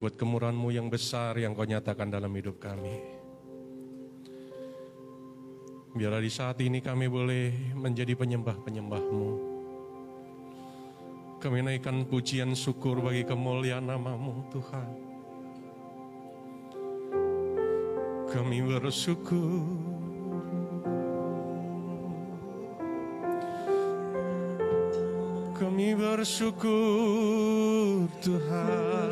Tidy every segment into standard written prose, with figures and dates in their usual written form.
buat kemurahan-Mu yang besar yang Kau nyatakan dalam hidup kami. Biarlah di saat ini kami boleh menjadi penyembah-penyembah-Mu. Kami naikkan pujian syukur bagi kemuliaan nama-Mu Tuhan. Kami bersyukur. Kami bersyukur Tuhan.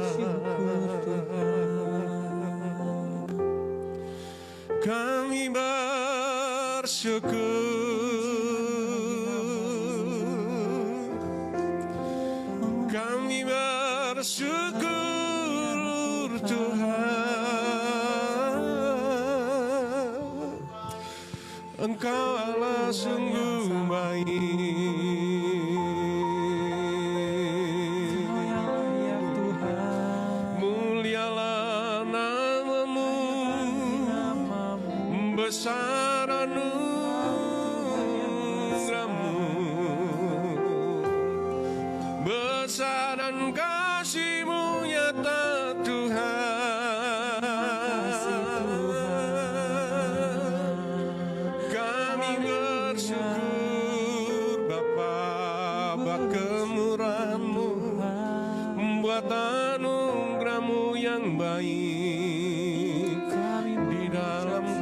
Kami bersyukur. Kami bersyukur Tuhan. Engkau Allah sungguh baik. Besar anugerah-Mu, besar dan kasih-Mu nyata Tuhan. Kami bersyukur Bapa, buat kemurahan-Mu, buat anugerah-Mu yang baik di dalamku.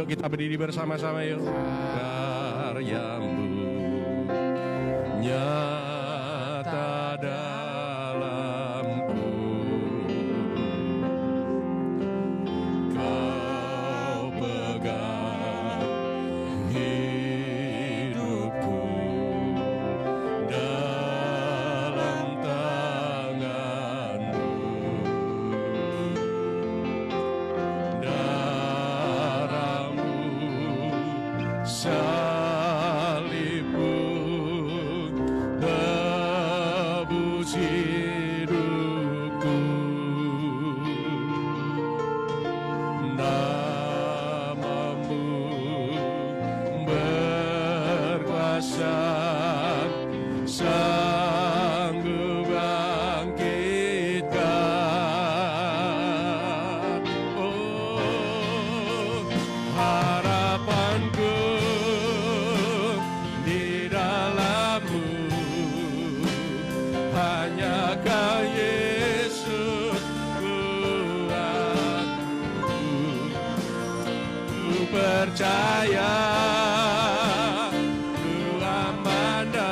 Kita berdiri bersama-sama yuk. Karya-Mu nyata dalamku, Kau pegang hidupku dalam tangan-Mu. Salib-Mu percaya Tuhan mandalamu.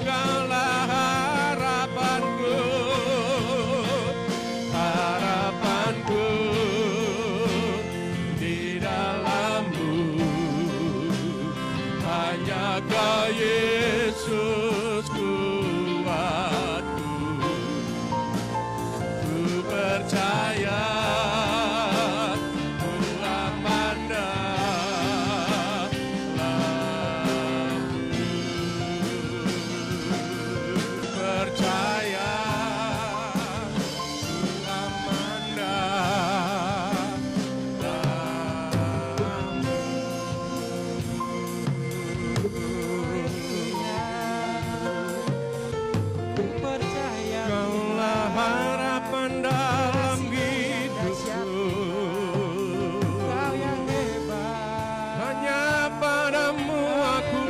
Kaulah harapanku, harapanku di dalammu. Hanya Kau Yesus kuatku. Ku percaya Tuhan mandalamu. Percaya Tuhan Percaya Kaulah harapan dalam hidupku. Kau yang hebat, Hanya padamu aku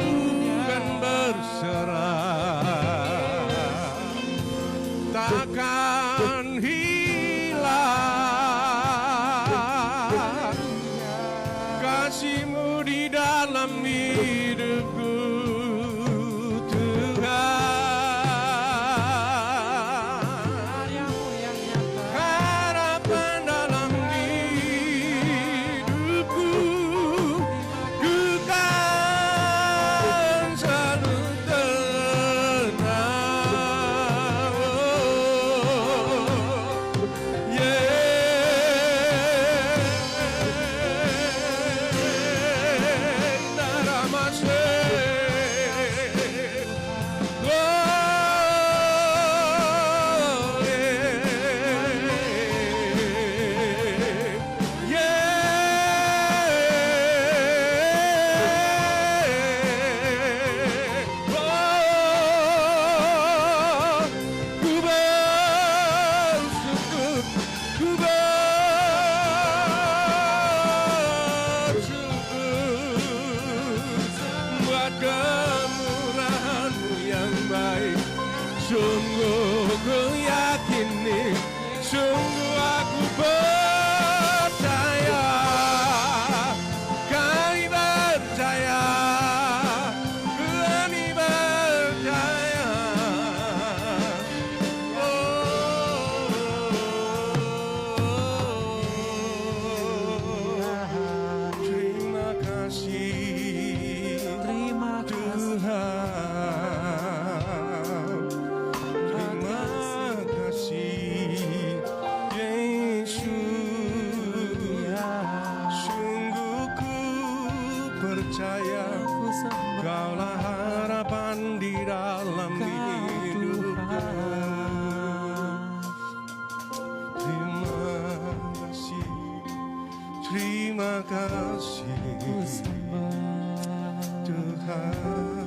kan berserah. Takkan hilang kasih-Mu di dalam hidupku, karya-Mu yang nyata. harapan dalam hidupku. Ku kan selalu tenang. Naramase. Buat kemurahan-Mu yang baik, sungguh ku yakini, sungguh aku percaya, kami percaya, kami percaya. Terima kasih Terima kasih, Tuhan. Terima kasih Yesus. Sungguh ku percaya ku sembah Kaulah harapan di dalam Kau hidupku. Tuhan. Terima kasih Ku sembah Tuhan.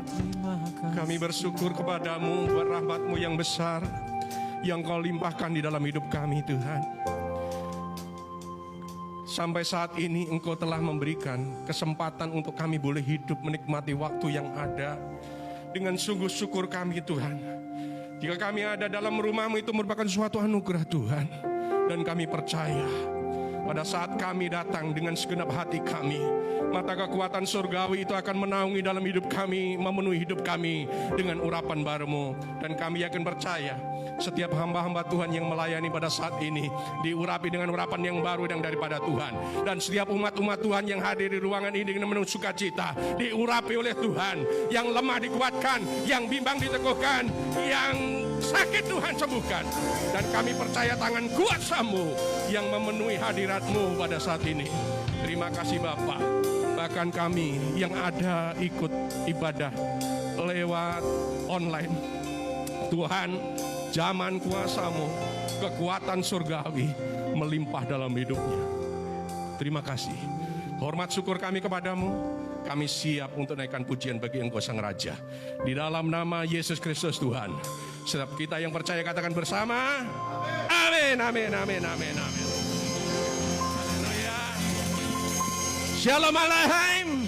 Terima kasih. Kami bersyukur kepadamu buat rahmat-Mu yang besar yang Kau limpahkan di dalam hidup kami, Tuhan. Sampai saat ini Engkau telah memberikan kesempatan untuk kami boleh hidup menikmati waktu yang ada. Dengan sungguh syukur kami, Tuhan. Jika kami ada dalam rumah-Mu itu merupakan suatu anugerah, Tuhan. Dan kami percaya pada saat kami datang dengan segenap hati kami, mata kekuatan surgawi itu akan menaungi dalam hidup kami, memenuhi hidup kami dengan urapan baru-Mu. Dan kami yakin percaya setiap hamba-hamba Tuhan yang melayani pada saat ini diurapi dengan urapan yang baru yang daripada Tuhan. Dan setiap umat-umat Tuhan yang hadir di ruangan ini dengan penuh sukacita diurapi oleh Tuhan. Yang lemah dikuatkan, yang bimbang diteguhkan, yang sakit Tuhan sembuhkan. Dan kami percaya tangan kuasa-Mu yang memenuhi hadirat-Mu pada saat ini. Terima kasih Bapa. Bahkan kami yang ada ikut ibadah lewat online, Tuhan, zaman kuasa-Mu, kekuatan surgawi melimpah dalam hidupnya. Terima kasih. Hormat syukur kami kepadamu. Kami siap untuk naikkan pujian bagi Engkau Sang Raja. Di dalam nama Yesus Kristus Tuhan. Setiap kita yang percaya katakan bersama. Amin, amin, amin, amin, amin. Haleluya. Shalom Aleichem.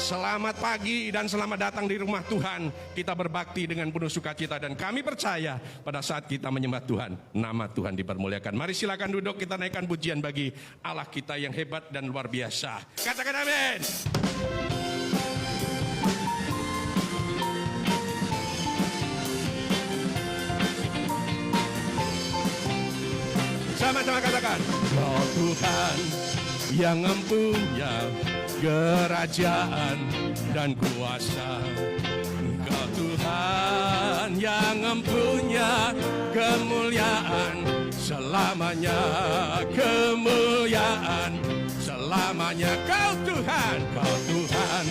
Selamat pagi dan selamat datang di rumah Tuhan. Kita berbakti dengan penuh sukacita dan kami percaya pada saat kita menyembah Tuhan, nama Tuhan dipermuliakan. Mari silakan duduk, kita naikkan pujian bagi Allah kita yang hebat dan luar biasa. Katakan amin. Sama-sama katakan, oh Tuhan yang mempunyai kerajaan dan kuasa. Engkau Tuhan yang mempunyai kemuliaan selamanya, kemuliaan selamanya. Kau Tuhan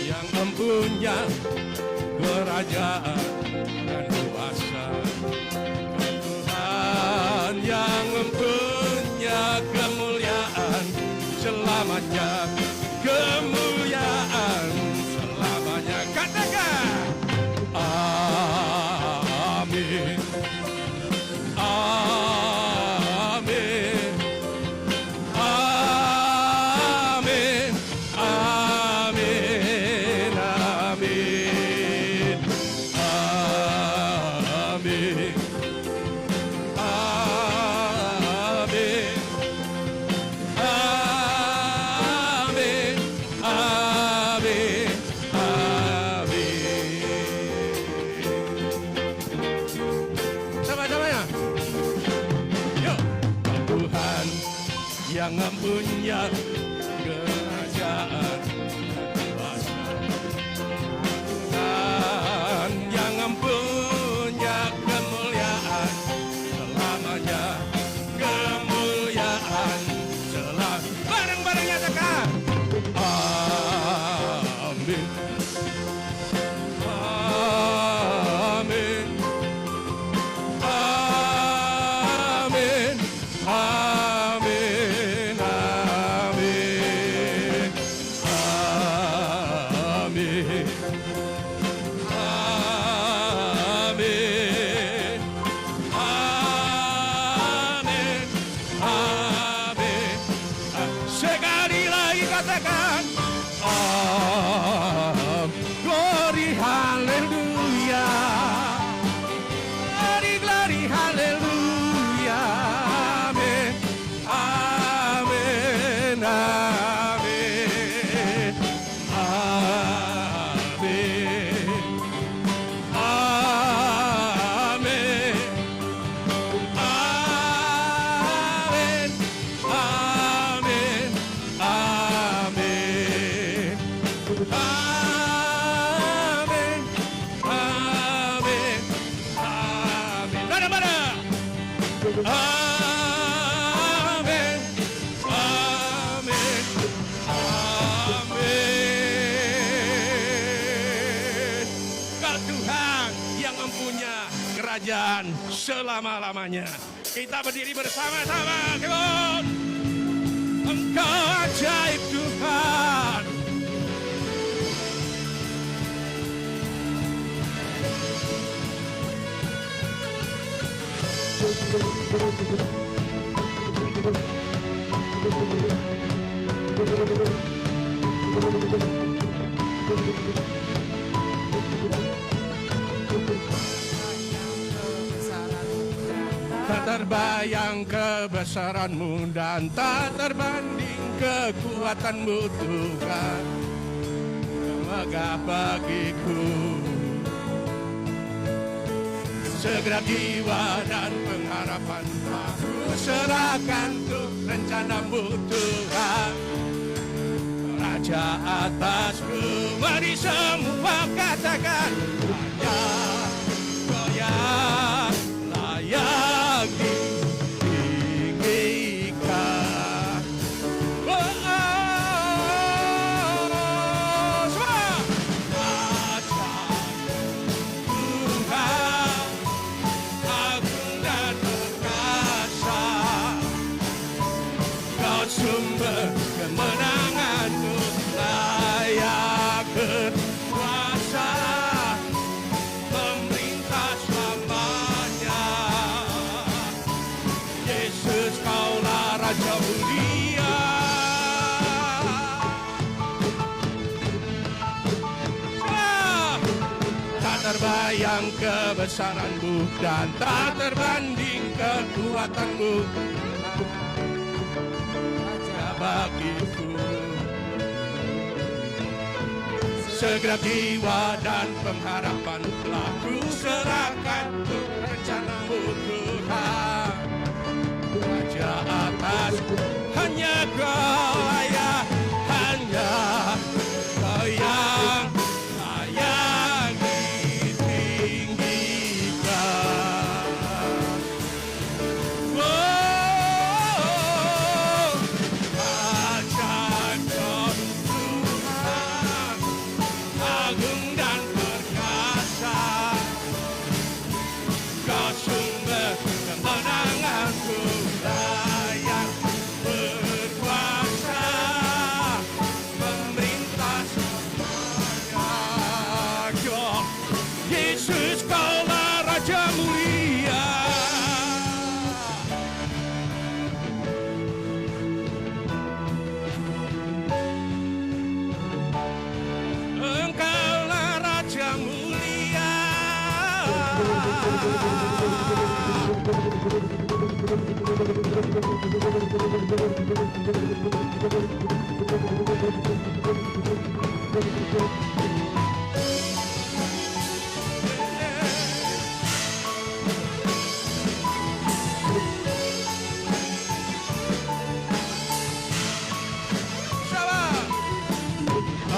yang mempunyai kerajaan dan kuasa. Kau Tuhan yang mempunyai kemuliaan selamanya, kemuliaan selamanya. Katakan amin, amin, amin, amin, amin, amin, yang mempunyai kerajaan kuasa. Tuhan yang mempunyai kemuliaan selamanya, kemuliaan selamanya. Bareng-bareng nyatakan amin, amin, amin, amin, amin, amin, amin, amin, amin. Sekali lagi katakan glory haleluya, glory glory haleluya, amin, amin, amin, amin, amin, amin, amin, amin, amin, amin, amin. Mana-mana? Amin, amin, amin. Kau Tuhan yang mempunyai kerajaan selama-lamanya. Kita berdiri bersama-sama. Come on. Engkau ajaib Tuhan. Tak terbayang kebesaranmu dan tak terbanding kekuatanmu Tuhan. Megah bagiku segenap jiwa dan pengharapan aku serahkan untuk rencanamu Tuhan. Raja atasku, mari semua katakan layak, layak, layak ditinggikan. Oh, oh, semua. Raja Tuhan, agung dan perkasa, Kau sumber kemenanganku, layak berkuasa. terbayang kebesaran-Mu dan tak terbanding kekuatan-Mu bagiku. Segenap jiwa dan pengharapan telah ku serahkan untuk rencana-Mu Tuhan. Raja atas hanya Kau layak, hanya Kau yang layak ditinggikan. Oh, ajaib Kau Tuhan, agung dan perkasa. Kau sumber kemenanganku, layak berkuasa, memerintah semuanya. Kau, Yesus, Kaulah Raja mulia. Engkaulah Raja mulia.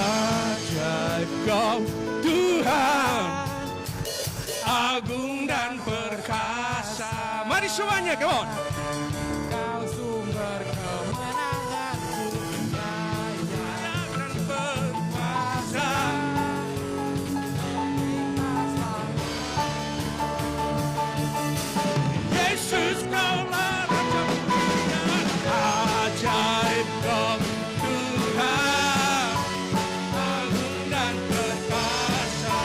Ajaib Kau Tuhan, agung dan perkasa. Mari semuanya, come on. Kau sumber kemenanganku, layak Dan berkuasa. Yesus, Kaulah Raja mulia. Ajaib Kau Tuhan, agung dan perkasa.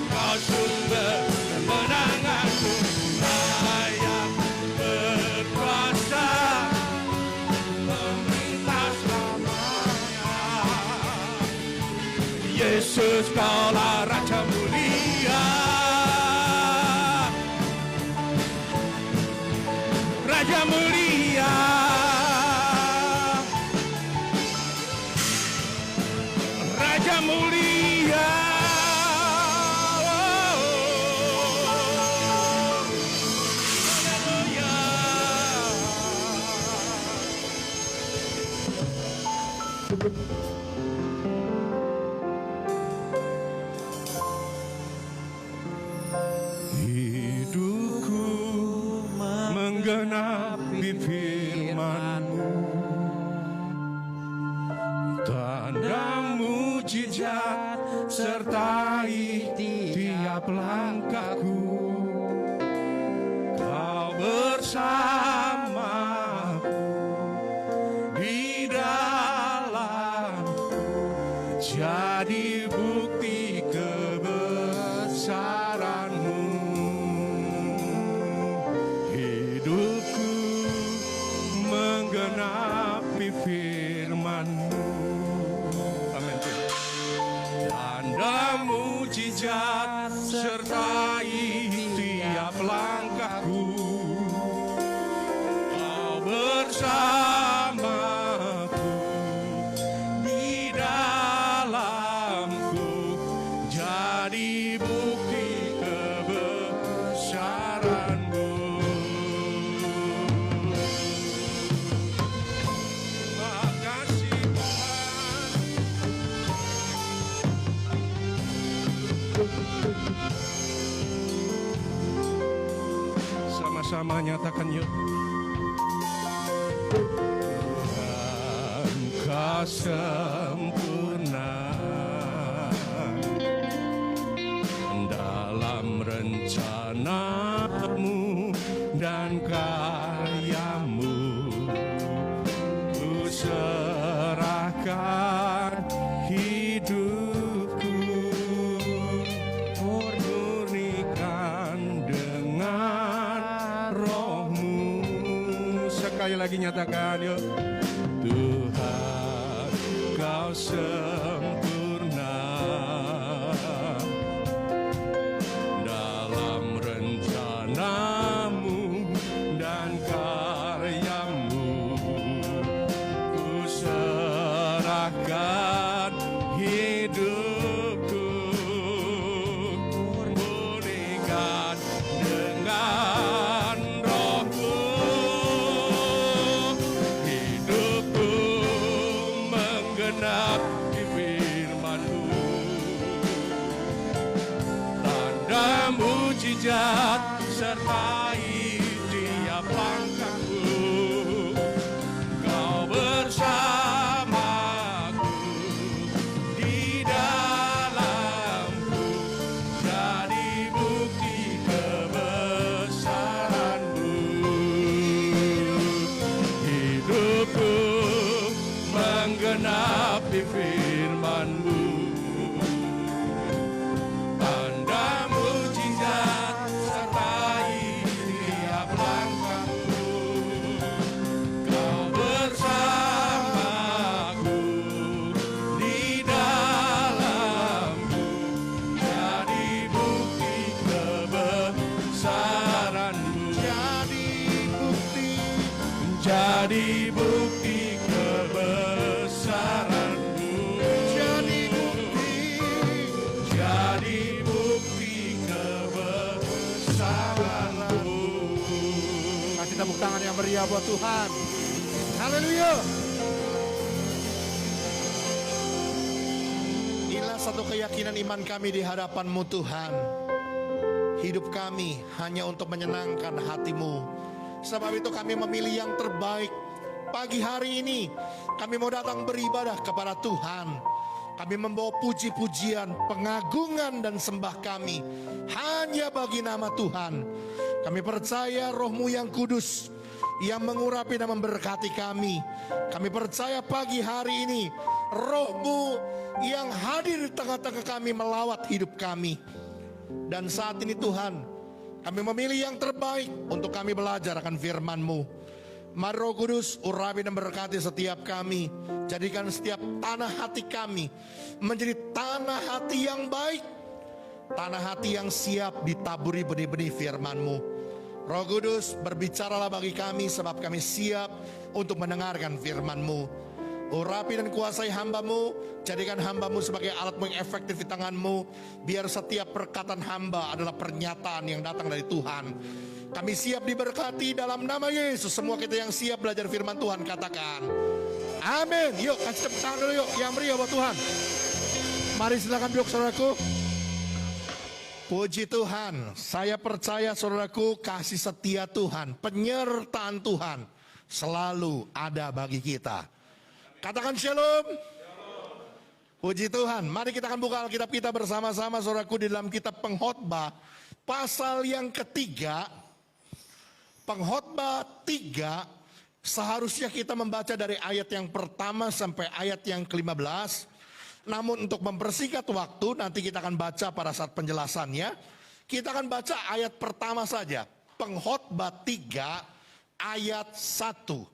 Kau sumber kemenanganku, layak berkuasa, memerintah selamanya. Yesus, Kaulah Raja mulia. Raja mulia. Raja mulia. Hidupku menggenapi firman-Mu, tanda mujizat sertai tiap langkahku. Kau bersamaku di dalamku, jadi bukti kebesaran-Mu. Hidupku menggenapi firman-Mu. Amin. Tanda mujizat sertai tiap langkahku. Kau bersamaku di dalamku, jadi bukti kebesaran-Mu. Makasih Tuhan. Sama-sama nyatakan yuk. Tuhan, Kau sempurna dalam rencana-Mu dan karya-Mu. Ku serahkan hidupku, murnikan dengan Roh-Mu. Sekali lagi nyatakan yuk. Tuhan, Kau sempurna mujizat sertai tiap langkahku. Kau bersamaku di dalamku, jadi bukti kebesaran-Mu. Hidupku menggenapi firman-Mu. Tanda mujizat sertai tiap langkahku. Kau bersamaku di dalamku, jadi bukti kebesaran-Mu. Jadi bukti kebesaran-Mu. Jadi bukti kebesaran-Mu. Kasih tepuk tangan yang meriah buat Tuhan. Haleluya. Inilah satu keyakinan iman kami di hadapan-Mu Tuhan. Hidup kami hanya untuk menyenangkan hati-Mu. Sebab itu kami memilih yang terbaik. Pagi hari ini kami mau datang beribadah kepada Tuhan. Kami membawa puji-pujian, pengagungan dan sembah kami hanya bagi nama Tuhan. Kami percaya Roh-Mu yang kudus yang mengurapi dan memberkati kami. Kami percaya pagi hari ini Roh-Mu yang hadir di tengah-tengah kami melawat hidup kami. Dan saat ini Tuhan, kami memilih yang terbaik untuk kami belajar akan firman-Mu. Mari Roh Kudus urapi dan berkati setiap kami. Jadikan setiap tanah hati kami menjadi tanah hati yang baik, tanah hati yang siap ditaburi benih-benih firman-Mu. Roh Kudus berbicaralah bagi kami, sebab kami siap untuk mendengarkan firman-Mu. Urapi dan kuasai hamba-Mu, jadikan hamba-Mu sebagai alat-Mu yang efektif di tangan-Mu. Biar setiap perkataan hamba adalah pernyataan yang datang dari Tuhan. Kami siap diberkati dalam nama Yesus. Semua kita yang siap belajar firman Tuhan katakan amin. Yuk kasih tepuk tangan dulu yuk yang meriah buat Tuhan. Mari silakan duduk saudaraku. Puji Tuhan. Saya percaya saudaraku, kasih setia Tuhan, penyertaan Tuhan selalu ada bagi kita. Katakan shalom. Puji Tuhan. Mari kita akan buka Alkitab kita bersama-sama saudaraku di dalam kitab Pengkhotbah pasal yang ketiga. Pengkhotbah 3, seharusnya kita membaca dari ayat yang pertama sampai ayat yang ke-15. Namun untuk mempersingkat waktu, nanti kita akan baca pada saat penjelasannya. Kita akan baca ayat pertama saja. Pengkhotbah 3 ayat 1.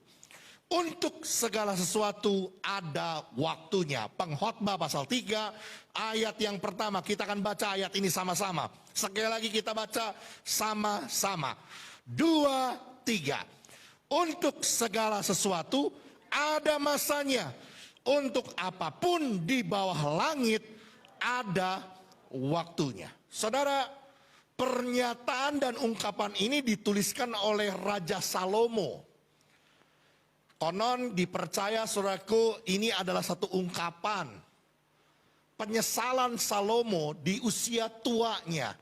Untuk segala sesuatu ada waktunya. Pengkhotbah pasal 3 ayat yang pertama. Kita akan baca ayat ini sama-sama. Sekali lagi kita baca sama-sama. 2, 3. Untuk segala sesuatu ada masanya. Untuk apapun di bawah langit ada waktunya. Saudara, pernyataan dan ungkapan ini dituliskan oleh Raja Salomo. Konon dipercaya saudaraku, ini adalah satu ungkapan penyesalan Salomo di usia tuanya.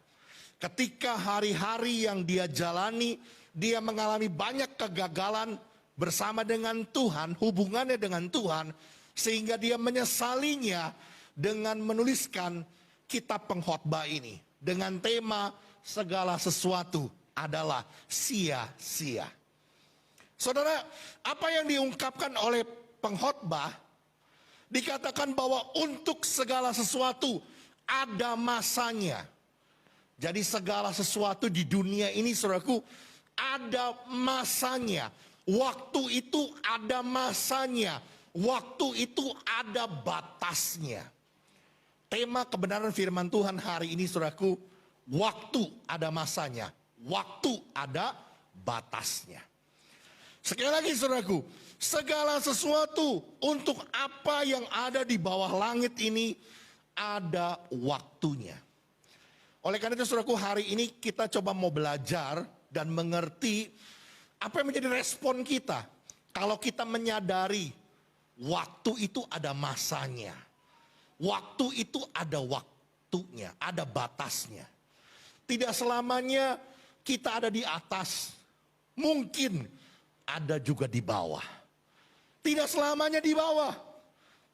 Ketika hari-hari yang dia jalani, dia mengalami banyak kegagalan bersama dengan Tuhan, hubungannya dengan Tuhan, sehingga dia menyesalinya dengan menuliskan kitab Pengkhotbah ini. Dengan tema segala sesuatu adalah sia-sia. Saudara, apa yang diungkapkan oleh pengkhotbah, dikatakan bahwa untuk segala sesuatu ada masanya. Jadi segala sesuatu di dunia ini saudaraku ada masanya. Waktu itu ada masanya. Waktu itu ada batasnya. Tema kebenaran firman Tuhan hari ini saudaraku, waktu ada masanya. Waktu ada batasnya. Sekali lagi saudaraku, segala sesuatu untuk apa yang ada di bawah langit ini ada waktunya. Oleh karena itu saudaraku, hari ini kita coba mau belajar dan mengerti apa yang menjadi respon kita kalau kita menyadari waktu itu ada masanya. Waktu itu ada waktunya, ada batasnya. Tidak selamanya kita ada di atas. Mungkin ada juga di bawah. Tidak selamanya di bawah.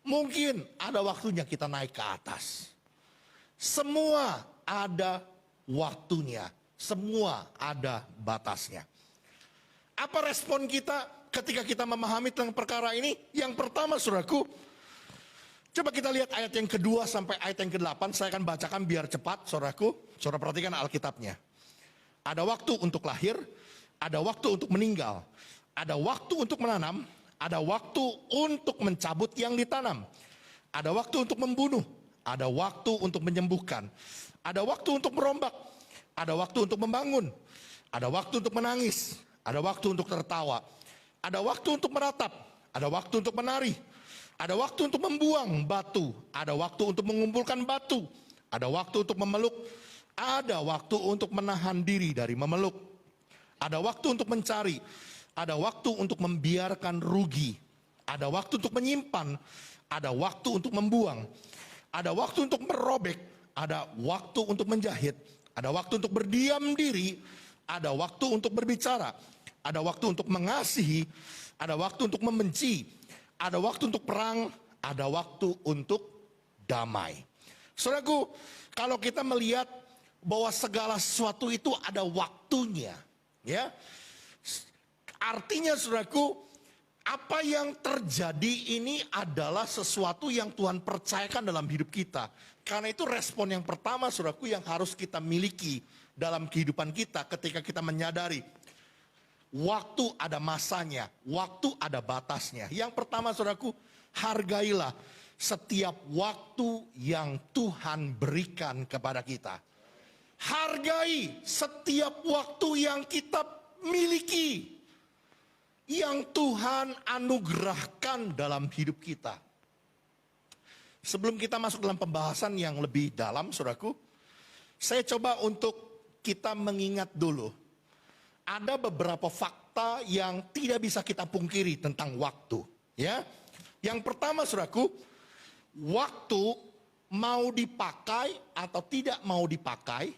Mungkin ada waktunya kita naik ke atas. Semua ada waktunya. Semua ada batasnya. Apa respon kita ketika kita memahami tentang perkara ini? Yang pertama, saudaraku, coba kita lihat ayat yang kedua sampai ayat yang ke-8. Saya akan bacakan biar cepat, saudaraku. Saudara perhatikan Alkitabnya. Ada waktu untuk lahir, ada waktu untuk meninggal, ada waktu untuk menanam, ada waktu untuk mencabut yang ditanam, ada waktu untuk membunuh, ada waktu untuk menyembuhkan, ada waktu untuk merombak, ada waktu untuk membangun, ada waktu untuk menangis, ada waktu untuk tertawa, ada waktu untuk meratap, ada waktu untuk menari, ada waktu untuk membuang batu, ada waktu untuk mengumpulkan batu, ada waktu untuk memeluk, ada waktu untuk menahan diri dari memeluk, ada waktu untuk mencari, ada waktu untuk membiarkan rugi, ada waktu untuk menyimpan, ada waktu untuk membuang, ada waktu untuk merobek, ada waktu untuk menjahit, ada waktu untuk berdiam diri, ada waktu untuk berbicara, ada waktu untuk mengasihi, ada waktu untuk membenci, ada waktu untuk perang, ada waktu untuk damai. Saudaraku, kalau kita melihat bahwa segala sesuatu itu ada waktunya, ya. Artinya, saudaraku, apa yang terjadi ini adalah sesuatu yang Tuhan percayakan dalam hidup kita. Karena itu respon yang pertama, saudaraku, yang harus kita miliki dalam kehidupan kita ketika kita menyadari waktu ada masanya, waktu ada batasnya. Yang pertama, saudaraku, hargailah setiap waktu yang Tuhan berikan kepada kita. Hargai setiap waktu yang kita miliki, yang Tuhan anugerahkan dalam hidup kita. Sebelum kita masuk dalam pembahasan yang lebih dalam, saudaraku, saya coba untuk kita mengingat dulu. Ada beberapa fakta yang tidak bisa kita pungkiri tentang waktu. Ya, yang pertama, saudaraku, waktu mau dipakai atau tidak mau dipakai,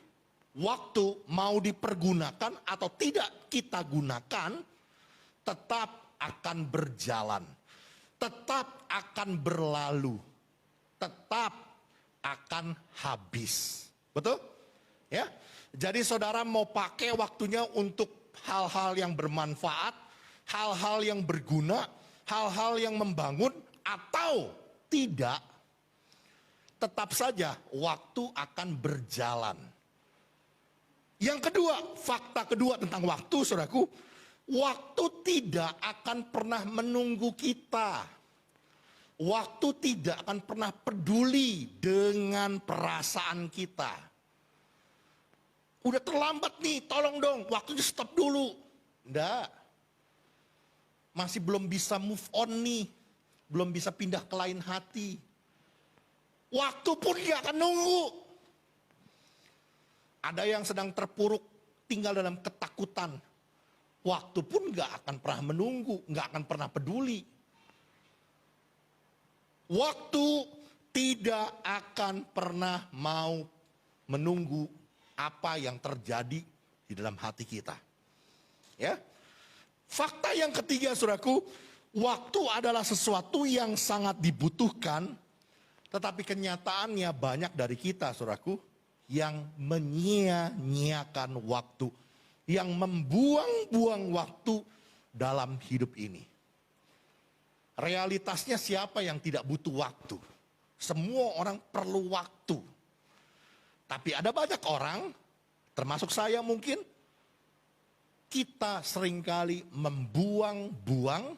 waktu mau dipergunakan atau tidak kita gunakan, tetap akan berjalan, tetap akan berlalu, tetap akan habis. Betul? Ya. Jadi saudara mau pakai waktunya untuk hal-hal yang bermanfaat, hal-hal yang berguna, hal-hal yang membangun atau tidak, tetap saja waktu akan berjalan. Yang kedua, fakta kedua tentang waktu, saudaraku, waktu tidak akan pernah menunggu kita. Waktu tidak akan pernah peduli dengan perasaan kita. Udah terlambat nih, tolong dong, waktunya stop dulu. Enggak. Masih belum bisa move on nih. Belum bisa pindah ke lain hati. Waktu pun gak akan nunggu. Ada yang sedang terpuruk, tinggal dalam ketakutan. Waktu pun gak akan pernah menunggu, gak akan pernah peduli. Waktu tidak akan pernah mau menunggu apa yang terjadi di dalam hati kita. Ya. Fakta yang ketiga, saudaraku, waktu adalah sesuatu yang sangat dibutuhkan, tetapi kenyataannya banyak dari kita, saudaraku, yang menyia-nyiakan waktu, yang membuang-buang waktu dalam hidup ini. Realitasnya siapa yang tidak butuh waktu? Semua orang perlu waktu. Tapi ada banyak orang, termasuk saya mungkin, kita seringkali membuang-buang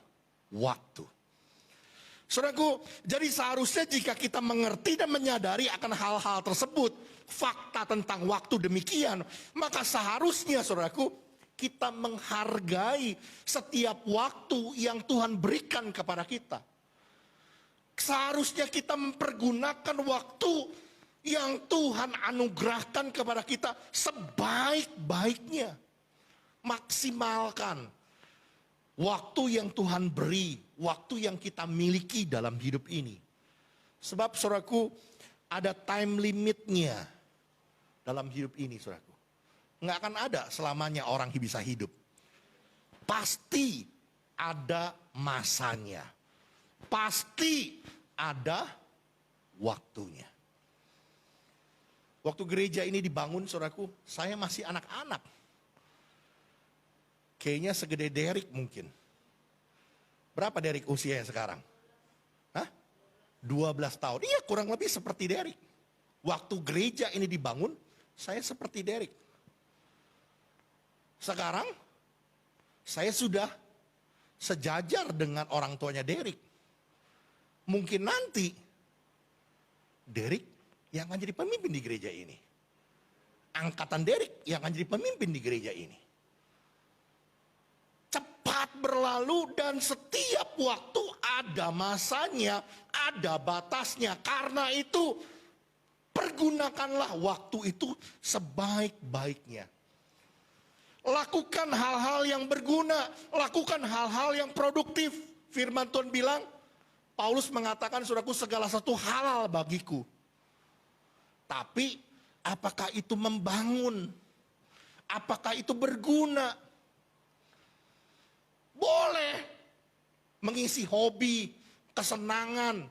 waktu. Saudaraku, jadi seharusnya jika kita mengerti dan menyadari akan hal-hal tersebut, fakta tentang waktu demikian, maka seharusnya, saudaraku, kita menghargai setiap waktu yang Tuhan berikan kepada kita. Seharusnya kita mempergunakan waktu yang Tuhan anugerahkan kepada kita sebaik-baiknya. Maksimalkan waktu yang Tuhan beri, waktu yang kita miliki dalam hidup ini. Sebab, saudaraku, ada time limitnya dalam hidup ini, saudaraku. nggak akan ada selamanya orang bisa hidup. Pasti ada masanya. Pasti ada waktunya. Waktu gereja ini dibangun, saudaraku, saya masih anak-anak. Kayaknya segede Derek mungkin. Berapa Derek usianya sekarang? Hah? 12 tahun. Iya, kurang lebih seperti Derek. Waktu gereja ini dibangun, saya seperti Derek. Sekarang, saya sudah sejajar dengan orang tuanya Derek. Mungkin nanti, Derek yang akan jadi pemimpin di gereja ini. Angkatan Derek yang akan jadi pemimpin di gereja ini. Cepat berlalu dan setiap waktu ada masanya, ada batasnya. Karena itu, pergunakanlah waktu itu sebaik-baiknya. Lakukan hal-hal yang berguna, lakukan hal-hal yang produktif. Firman Tuhan bilang, Paulus mengatakan, saudaraku, segala satu halal bagiku. Tapi, apakah itu membangun? Apakah itu berguna? Boleh mengisi hobi, kesenangan.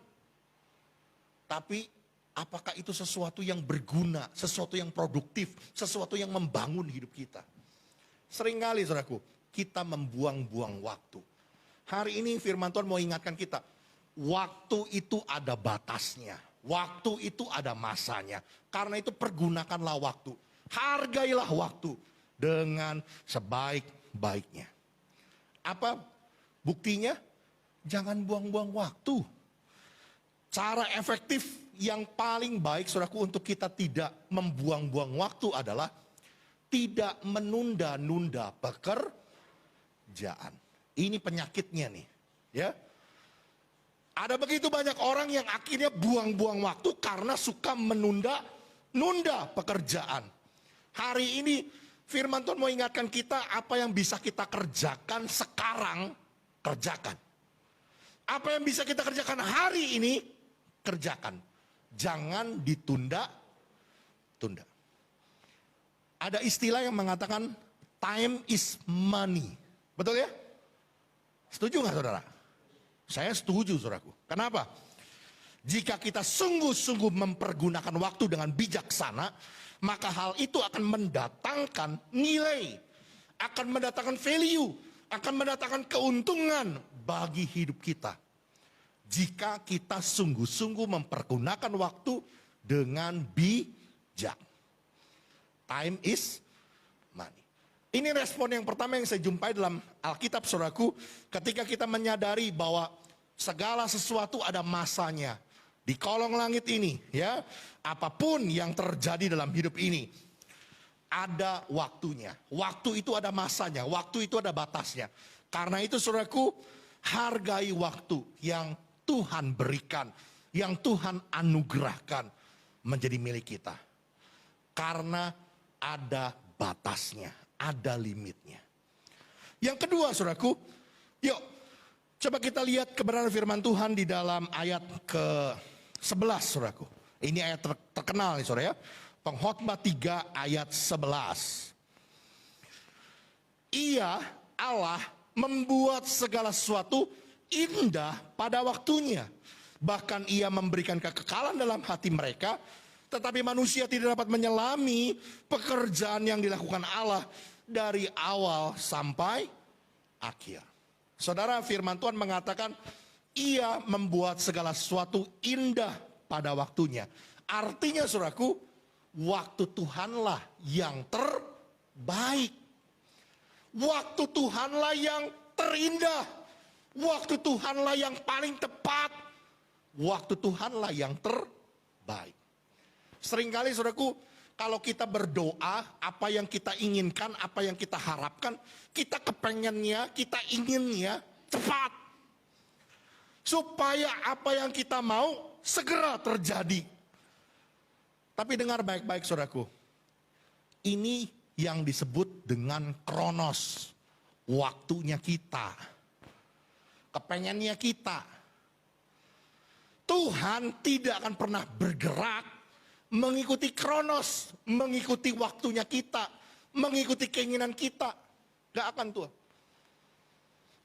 Tapi, apakah itu sesuatu yang berguna, sesuatu yang produktif, sesuatu yang membangun hidup kita? Seringkali, saudaraku, kita membuang-buang waktu. Hari ini firman Tuhan mau ingatkan kita, waktu itu ada batasnya. Waktu itu ada masanya. Karena itu pergunakanlah waktu. Hargailah waktu dengan sebaik-baiknya. Apa buktinya? Jangan buang-buang waktu. Cara efektif yang paling baik, saudaraku, untuk kita tidak membuang-buang waktu adalah tidak menunda-nunda pekerjaan. Ini penyakitnya nih, ya. Ada begitu banyak orang yang akhirnya buang-buang waktu karena suka menunda-nunda pekerjaan. Hari ini firman Tuhan mau ingatkan kita, apa yang bisa kita kerjakan sekarang, kerjakan. Apa yang bisa kita kerjakan hari ini, kerjakan. Jangan ditunda-tunda. Ada istilah yang mengatakan time is money. Betul ya? Setuju nggak, saudara? Saya setuju, saudaraku. Kenapa? Jika kita sungguh-sungguh mempergunakan waktu dengan bijaksana, maka hal itu akan mendatangkan nilai, akan mendatangkan value, akan mendatangkan keuntungan bagi hidup kita. Jika kita sungguh-sungguh mempergunakan waktu dengan bijak. Time is money. Ini respon yang pertama yang saya jumpai dalam Alkitab, saudaraku, ketika kita menyadari bahwa segala sesuatu ada masanya. Di kolong langit ini, ya, apapun yang terjadi dalam hidup ini, ada waktunya. Waktu itu ada masanya, waktu itu ada batasnya. Karena itu, saudaraku, hargai waktu yang Tuhan berikan, yang Tuhan anugerahkan menjadi milik kita. Karena ada batasnya, ada limitnya. Yang kedua, saudaraku, yuk coba kita lihat kebenaran firman Tuhan di dalam ayat ke-11, saudaraku. Ini ayat terkenal nih, saudara ya. Pengkhotbah 3 ayat 11. Ia, Allah, membuat segala sesuatu indah pada waktunya. Bahkan ia memberikan kekekalan dalam hati mereka. Tetapi manusia tidak dapat menyelami pekerjaan yang dilakukan Allah dari awal sampai akhir. Saudara, firman Tuhan mengatakan, ia membuat segala sesuatu indah pada waktunya. Artinya, saudaraku, waktu Tuhanlah yang terbaik. Waktu Tuhanlah yang terindah. Waktu Tuhanlah yang paling tepat. Waktu Tuhanlah yang terbaik. Seringkali, saudaraku, kalau kita berdoa, apa yang kita inginkan, apa yang kita harapkan, kita kepengennya, kita inginnya cepat. Supaya apa yang kita mau segera terjadi. Tapi dengar baik-baik, saudaraku. Ini yang disebut dengan kronos. Waktunya kita. Kepengennya kita. Tuhan tidak akan pernah bergerak mengikuti kronos, mengikuti waktunya kita, mengikuti keinginan kita. Gak akan Tuhan.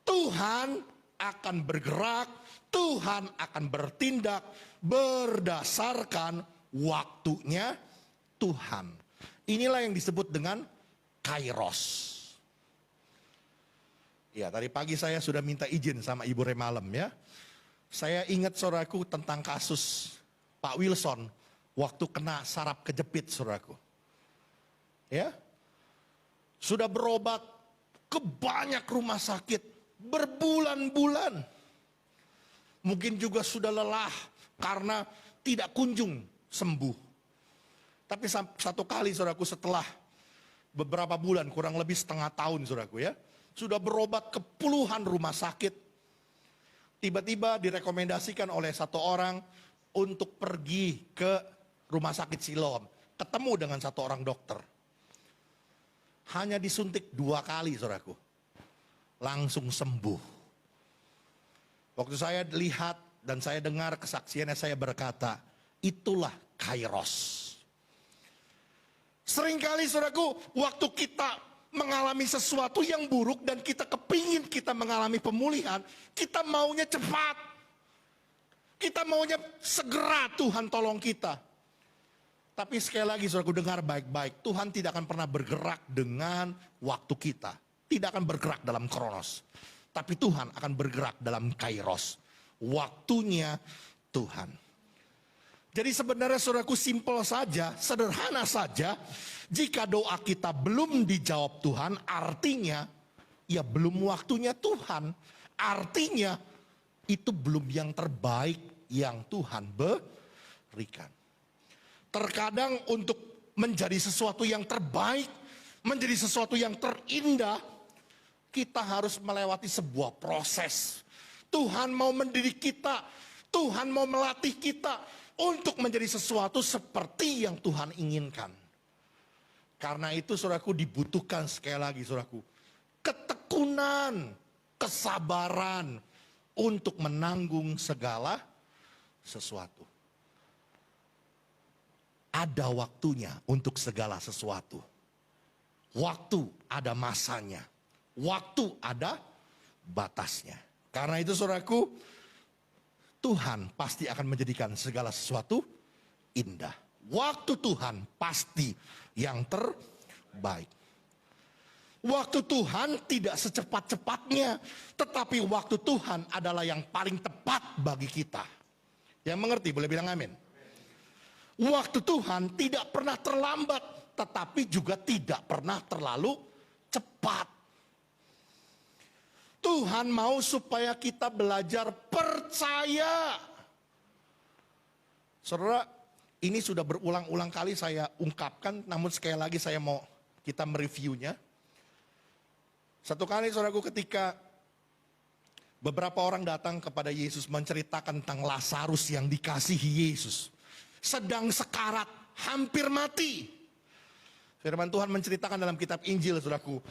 Tuhan akan bergerak, Tuhan akan bertindak berdasarkan waktunya Tuhan. Inilah yang disebut dengan kairos. Ya, tadi pagi saya sudah minta izin sama Ibu Remalem ya. Saya ingat saudaraku tentang kasus Pak Wilson waktu kena saraf kejepit saudaraku. Ya. Sudah berobat ke banyak rumah sakit berbulan-bulan. Mungkin juga sudah lelah karena tidak kunjung sembuh. Tapi satu kali saudaraku setelah beberapa bulan, kurang lebih setengah tahun saudaraku ya. Sudah berobat ke puluhan rumah sakit. Tiba-tiba direkomendasikan oleh satu orang untuk pergi ke rumah sakit Siloam. Ketemu dengan satu orang dokter. Hanya disuntik 2 kali saudaraku. Langsung sembuh. Waktu saya lihat dan saya dengar kesaksiannya, saya berkata, itulah kairos. Seringkali saudaraku, waktu kita mengalami sesuatu yang buruk dan kita kepingin kita mengalami pemulihan, kita maunya cepat. Kita maunya segera Tuhan tolong kita. Tapi sekali lagi saudaraku, dengar baik-baik, Tuhan tidak akan pernah bergerak dengan waktu kita. Tidak akan bergerak dalam kronos. Tapi Tuhan akan bergerak dalam kairos. Waktunya Tuhan. Jadi sebenarnya saudaraku simpel saja, sederhana saja. Jika doa kita belum dijawab Tuhan, artinya ya belum waktunya Tuhan. Artinya itu belum yang terbaik yang Tuhan berikan. Terkadang untuk menjadi sesuatu yang terbaik, menjadi sesuatu yang terindah, kita harus melewati sebuah proses. Tuhan mau mendidik kita, Tuhan mau melatih kita untuk menjadi sesuatu seperti yang Tuhan inginkan. Karena itu saudaraku dibutuhkan sekali lagi saudaraku, ketekunan, kesabaran untuk menanggung segala sesuatu. Ada waktunya untuk segala sesuatu. Waktu ada masanya. Waktu ada batasnya. Karena itu saudaraku, Tuhan pasti akan menjadikan segala sesuatu indah. Waktu Tuhan pasti yang terbaik. Waktu Tuhan tidak secepat-cepatnya, tetapi waktu Tuhan adalah yang paling tepat bagi kita. Yang mengerti boleh bilang amin. Waktu Tuhan tidak pernah terlambat, tetapi juga tidak pernah terlalu cepat. Tuhan mau supaya kita belajar percaya. Saudara, ini sudah berulang-ulang kali saya ungkapkan, namun sekali lagi saya mau kita mereviewnya. Satu kali saudaraku, ketika beberapa orang datang kepada Yesus menceritakan tentang Lazarus yang dikasihi Yesus. Sedang sekarat, hampir mati. Firman Tuhan menceritakan dalam kitab Injil saudaraku,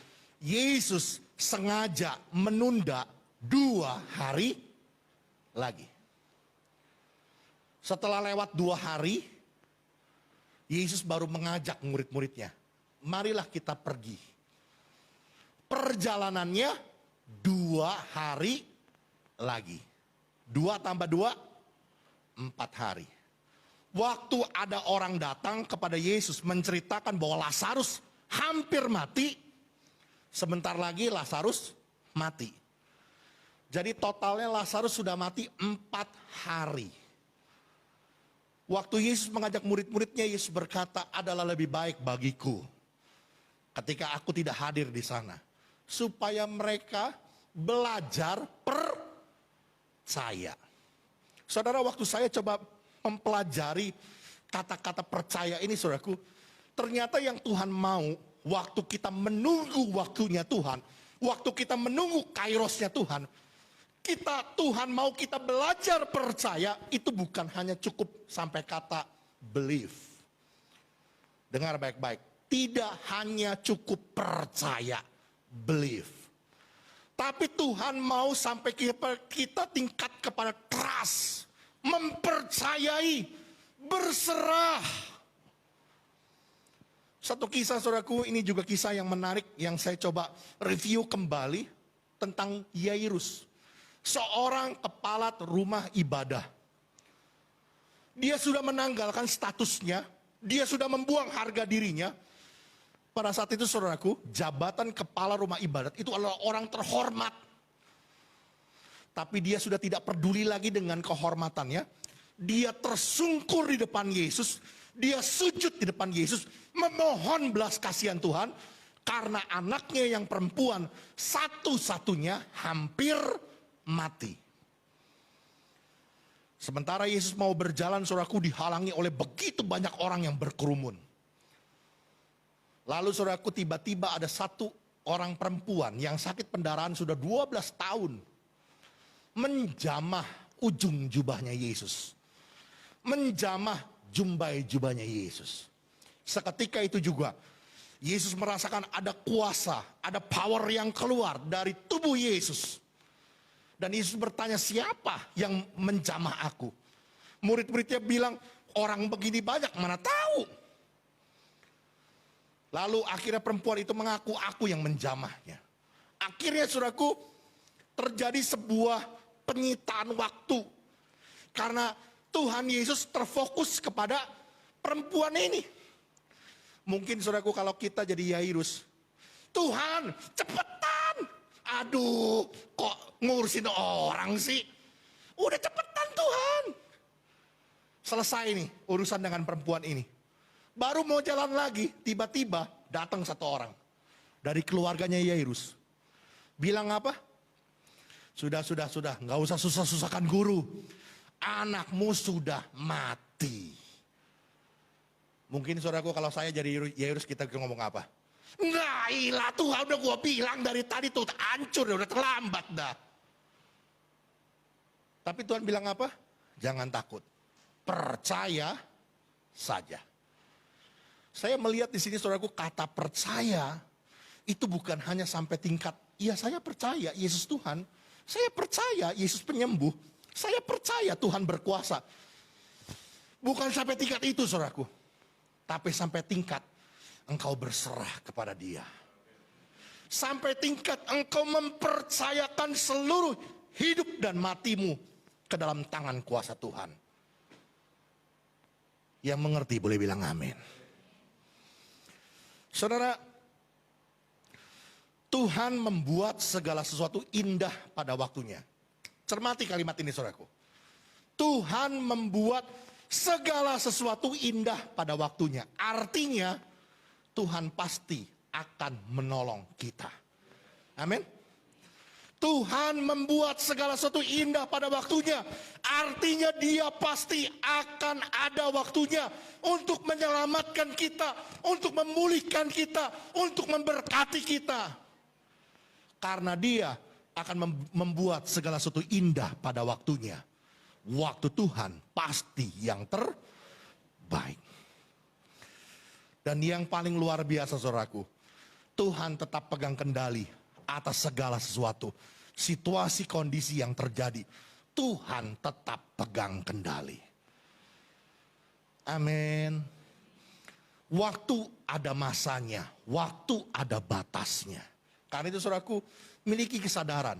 Yesus sengaja menunda 2 hari lagi. Setelah lewat 2 hari, Yesus baru mengajak murid-muridnya, marilah kita pergi. Perjalanannya 2 hari lagi. 2 tambah 2, 4 hari. Waktu ada orang datang kepada Yesus menceritakan bahwa Lazarus hampir mati, sebentar lagi Lazarus mati. Jadi totalnya Lazarus sudah mati 4 hari. Waktu Yesus mengajak murid-muridnya, Yesus berkata, adalah lebih baik bagiku ketika aku tidak hadir di sana, supaya mereka belajar percaya. Saudara, waktu saya coba mempelajari kata-kata percaya ini saudaraku, ternyata yang Tuhan mau waktu kita menunggu waktunya Tuhan, waktu kita menunggu kairosnya Tuhan, Tuhan mau kita belajar percaya, itu bukan hanya cukup sampai kata believe. Dengar baik-baik, tidak hanya cukup percaya, believe. Tapi Tuhan mau sampai kita tingkat kepada trust, mempercayai, berserah. Satu kisah saudaraku, ini juga kisah yang menarik yang saya coba review kembali tentang Yairus. Seorang kepala rumah ibadah. Dia sudah menanggalkan statusnya, dia sudah membuang harga dirinya. Pada saat itu saudaraku, jabatan kepala rumah ibadat itu adalah orang terhormat. Tapi dia sudah tidak peduli lagi dengan kehormatannya. Dia tersungkur di depan Yesus, dia sujud di depan Yesus, memohon belas kasihan Tuhan. Karena anaknya yang perempuan satu-satunya hampir mati. Sementara Yesus mau berjalan, saudaraku, dihalangi oleh begitu banyak orang yang berkerumun. Lalu saudaraku, tiba-tiba ada satu orang perempuan yang sakit pendarahan sudah 12 tahun. Menjamah ujung jubahnya Yesus. Menjamah jubahnya Yesus. Seketika itu juga Yesus merasakan ada kuasa, ada power yang keluar dari tubuh Yesus. Dan Yesus bertanya, siapa yang menjamah aku? Murid-muridnya bilang, orang begini banyak, mana tahu. Lalu akhirnya perempuan itu mengaku, aku yang menjamahnya. Akhirnya saudaraku, terjadi sebuah penyitaan waktu. Karena Tuhan Yesus terfokus kepada perempuan ini. Mungkin saudaraku kalau kita jadi Yairus, Tuhan cepetan. Aduh, kok ngurusin orang sih? Udah cepetan Tuhan. Selesai nih urusan dengan perempuan ini. Baru mau jalan lagi, tiba-tiba datang satu orang dari keluarganya Yairus. Bilang apa? Sudah, nggak usah susah-susahkan guru. Anakmu sudah mati. Mungkin saudaraku kalau saya jadi Yairus, kita ngomong apa? Nggak, ilah Tuhan, udah gua bilang dari tadi tuh hancur, udah terlambat dah. Tapi Tuhan bilang apa? Jangan takut, percaya saja. Saya melihat di sini saudaraku, kata percaya itu bukan hanya sampai tingkat, iya saya percaya Yesus Tuhan, saya percaya Yesus penyembuh, saya percaya Tuhan berkuasa. Bukan sampai tingkat itu saudaraku, tapi sampai tingkat engkau berserah kepada Dia. Sampai tingkat engkau mempercayakan seluruh hidup dan matimu ke dalam tangan kuasa Tuhan. Yang mengerti boleh bilang amin. Saudara, Tuhan membuat segala sesuatu indah pada waktunya. Cermati kalimat ini saudaraku. Tuhan membuat segala sesuatu indah pada waktunya. Artinya Tuhan pasti akan menolong kita. Amin. Tuhan membuat segala sesuatu indah pada waktunya. Artinya Dia pasti akan ada waktunya untuk menyelamatkan kita, untuk memulihkan kita, untuk memberkati kita. Karena Dia akan membuat segala sesuatu indah pada waktunya. Waktu Tuhan pasti yang terbaik. Dan yang paling luar biasa saudaraku, Tuhan tetap pegang kendali atas segala sesuatu. Situasi kondisi yang terjadi, Tuhan tetap pegang kendali. Amin. Waktu ada masanya, waktu ada batasnya. Karena itu saudaraku, miliki kesadaran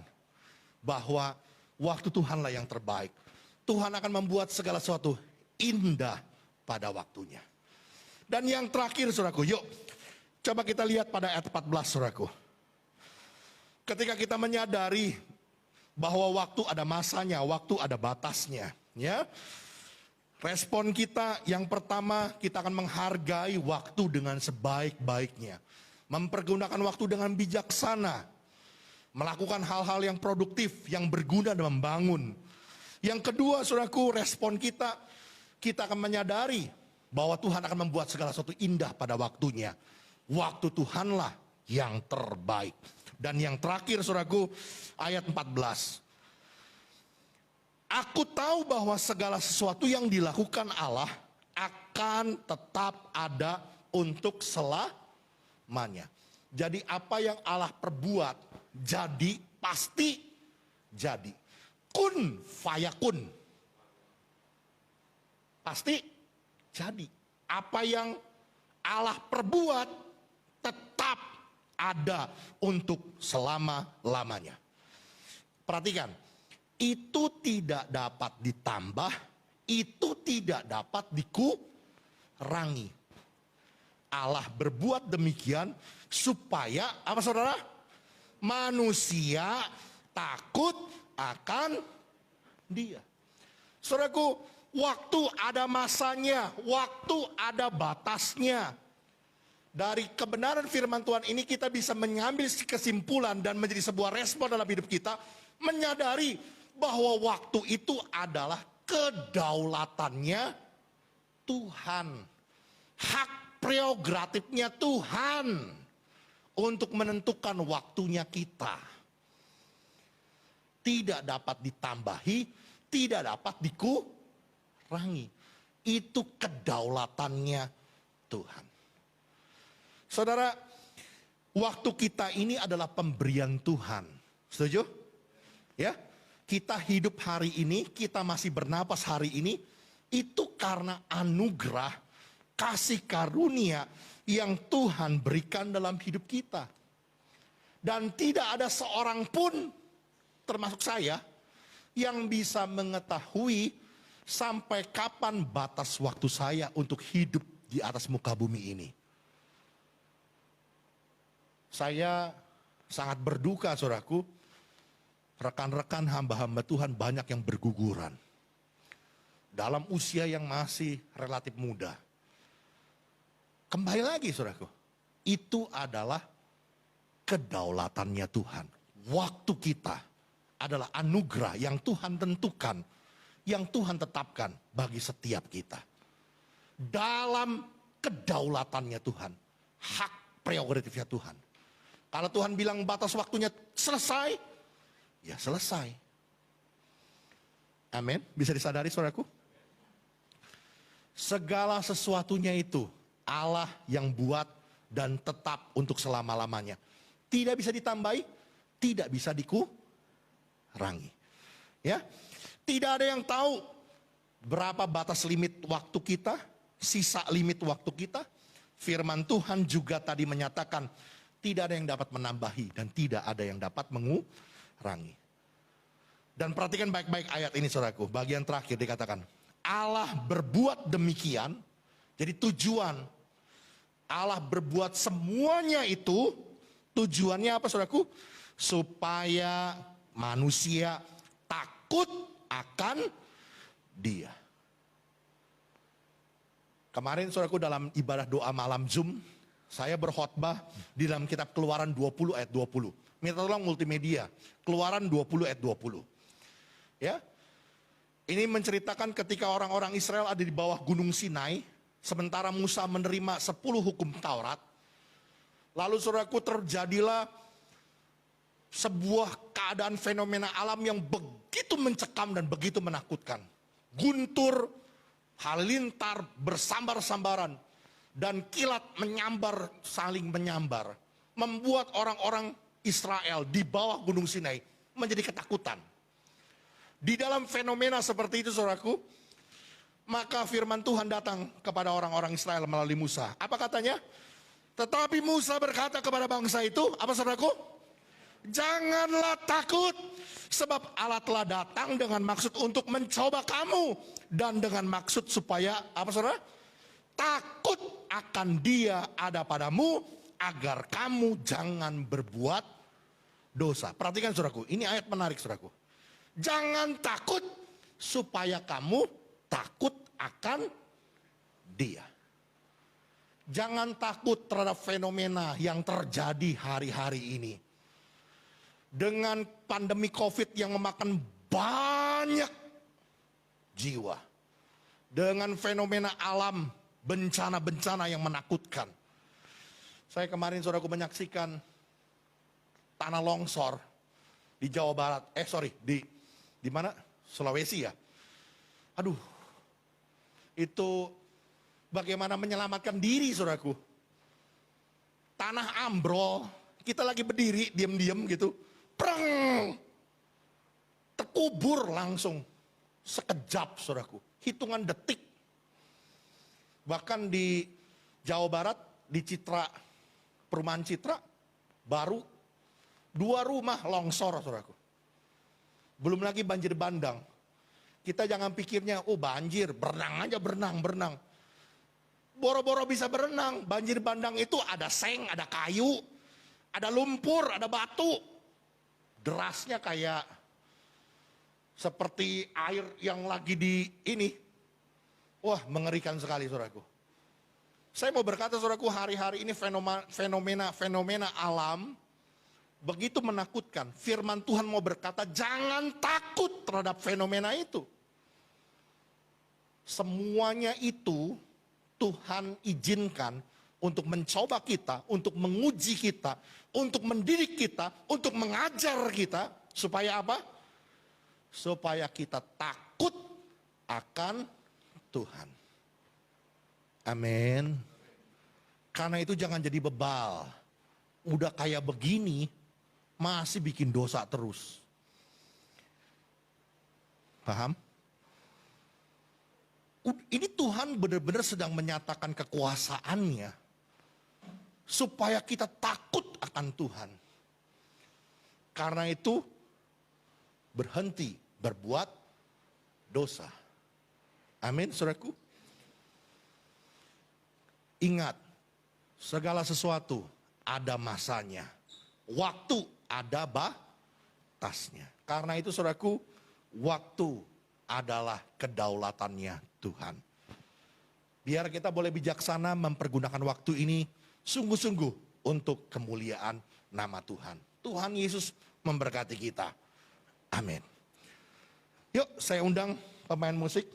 bahwa waktu Tuhanlah yang terbaik. Tuhan akan membuat segala sesuatu indah pada waktunya. Dan yang terakhir saudaraku, yuk coba kita lihat pada ayat 14 saudaraku. Ketika kita menyadari bahwa waktu ada masanya, waktu ada batasnya, ya. Respon kita yang pertama, kita akan menghargai waktu dengan sebaik-baiknya. Mempergunakan waktu dengan bijaksana. Melakukan hal-hal yang produktif, yang berguna dan membangun. Yang kedua, saudaraku, respon kita akan menyadari bahwa Tuhan akan membuat segala sesuatu indah pada waktunya. Waktu Tuhanlah yang terbaik. Dan yang terakhir saudaraku, ayat 14. Aku tahu bahwa segala sesuatu yang dilakukan Allah akan tetap ada untuk selamanya. Jadi apa yang Allah perbuat jadi pasti jadi. Kun fayakun. Pasti jadi. Apa yang Allah perbuat tetap ada untuk selama-lamanya. Perhatikan, itu tidak dapat ditambah, itu tidak dapat dikurangi. Allah berbuat demikian supaya apa saudara? Manusia takut akan Dia. Saudaraku, waktu ada masanya, waktu ada batasnya. Dari kebenaran firman Tuhan ini kita bisa mengambil kesimpulan dan menjadi sebuah respon dalam hidup kita, menyadari bahwa waktu itu adalah kedaulatannya Tuhan. Hak prerogatifnya Tuhan untuk menentukan waktunya kita. Tidak dapat ditambahi, tidak dapat dikurangi. Itu kedaulatannya Tuhan. Saudara, waktu kita ini adalah pemberian Tuhan. Setuju? Ya, kita hidup hari ini, kita masih bernapas hari ini, itu karena anugerah, kasih karunia yang Tuhan berikan dalam hidup kita. Dan tidak ada seorang pun, termasuk saya, yang bisa mengetahui sampai kapan batas waktu saya untuk hidup di atas muka bumi ini. Saya sangat berduka, saudaraku. Rekan-rekan hamba-hamba Tuhan banyak yang berguguran. Dalam usia yang masih relatif muda. Kembali lagi, saudaraku. Itu adalah kedaulatannya Tuhan. Waktu kita adalah anugerah yang Tuhan tentukan. Yang Tuhan tetapkan bagi setiap kita. Dalam kedaulatannya Tuhan. Hak prerogatifnya Tuhan. Kalau Tuhan bilang batas waktunya selesai, ya selesai. Amin. Bisa disadari saudaraku? Segala sesuatunya itu Allah yang buat dan tetap untuk selama-lamanya. Tidak bisa ditambahi, tidak bisa dikurangi. Ya. Tidak ada yang tahu berapa batas limit waktu kita, sisa limit waktu kita. Firman Tuhan juga tadi menyatakan tidak ada yang dapat menambahi dan tidak ada yang dapat mengurangi. Dan perhatikan baik-baik ayat ini saudaraku. Bagian terakhir dikatakan, Allah berbuat demikian. Jadi tujuan Allah berbuat semuanya itu, tujuannya apa saudaraku? Supaya manusia takut akan Dia. Kemarin saudaraku dalam ibadah doa malam Zoom, saya berkhotbah di dalam kitab Keluaran 20 ayat 20. Minta tolong multimedia, Keluaran 20 ayat 20. Ya. Ini menceritakan ketika orang-orang Israel ada di bawah gunung Sinai, sementara Musa menerima 10 hukum Taurat. Lalu saudaraku terjadilah sebuah keadaan fenomena alam yang begitu mencekam dan begitu menakutkan. Guntur, halilintar, bersambar-sambaran. Dan kilat menyambar, saling menyambar. Membuat orang-orang Israel di bawah gunung Sinai menjadi ketakutan. Di dalam fenomena seperti itu saudaraku, maka firman Tuhan datang kepada orang-orang Israel melalui Musa. Apa katanya? Tetapi Musa berkata kepada bangsa itu, apa saudaraku? Janganlah takut, sebab Allah telah datang dengan maksud untuk mencoba kamu. Dan dengan maksud supaya, apa saudara? Takut akan Dia ada padamu, agar kamu jangan berbuat dosa. Perhatikan saudaraku, ini ayat menarik saudaraku. Jangan takut supaya kamu takut akan Dia. Jangan takut terhadap fenomena yang terjadi hari-hari ini. Dengan pandemi COVID yang memakan banyak jiwa. Dengan fenomena alam, bencana-bencana yang menakutkan. Saya kemarin saudaraku menyaksikan tanah longsor di Jawa Barat. Di mana? Sulawesi ya. Aduh, itu bagaimana menyelamatkan diri saudaraku. Tanah ambrol, kita lagi berdiri diam-diam gitu. Preng! Terkubur langsung. Sekejap saudaraku. Hitungan detik. Bahkan di Jawa Barat di Citra, perumahan Citra, baru 2 rumah longsor, saudaraku. Belum lagi banjir bandang. Kita jangan pikirnya, oh banjir, berenang aja, berenang. Boro-boro bisa berenang, banjir bandang itu ada seng, ada kayu, ada lumpur, ada batu. Derasnya kayak seperti air yang lagi di ini. Wah, mengerikan sekali, saudaraku. Saya mau berkata, saudaraku, hari-hari ini fenomena alam begitu menakutkan. Firman Tuhan mau berkata, jangan takut terhadap fenomena itu. Semuanya itu Tuhan izinkan untuk mencoba kita, untuk menguji kita, untuk mendidik kita, untuk mengajar kita. Supaya apa? Supaya kita takut akan Tuhan. Amin. Karena itu jangan jadi bebal. Udah kayak begini, masih bikin dosa terus. Paham? Ini Tuhan benar-benar sedang menyatakan kekuasaannya. Supaya kita takut akan Tuhan. Karena itu, berhenti berbuat dosa. Amin, saudaraku. Ingat, segala sesuatu ada masanya. Waktu ada batasnya. Karena itu, saudaraku, waktu adalah kedaulatannya Tuhan. Biar kita boleh bijaksana mempergunakan waktu ini sungguh-sungguh untuk kemuliaan nama Tuhan. Tuhan Yesus memberkati kita. Amin. Yuk, saya undang pemain musik.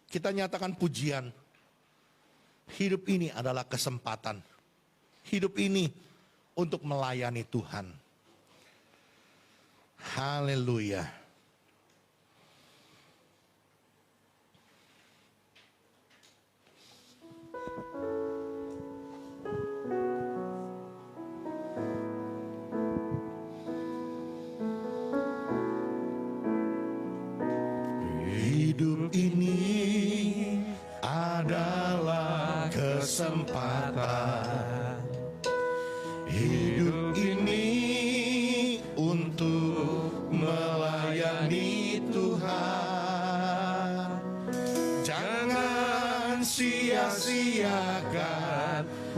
Kita nyatakan pujian. Hidup ini adalah kesempatan. Hidup ini untuk melayani Tuhan. Haleluya. Hidup ini adalah kesempatan. Hidup ini untuk melayani Tuhan. Jangan sia-siakan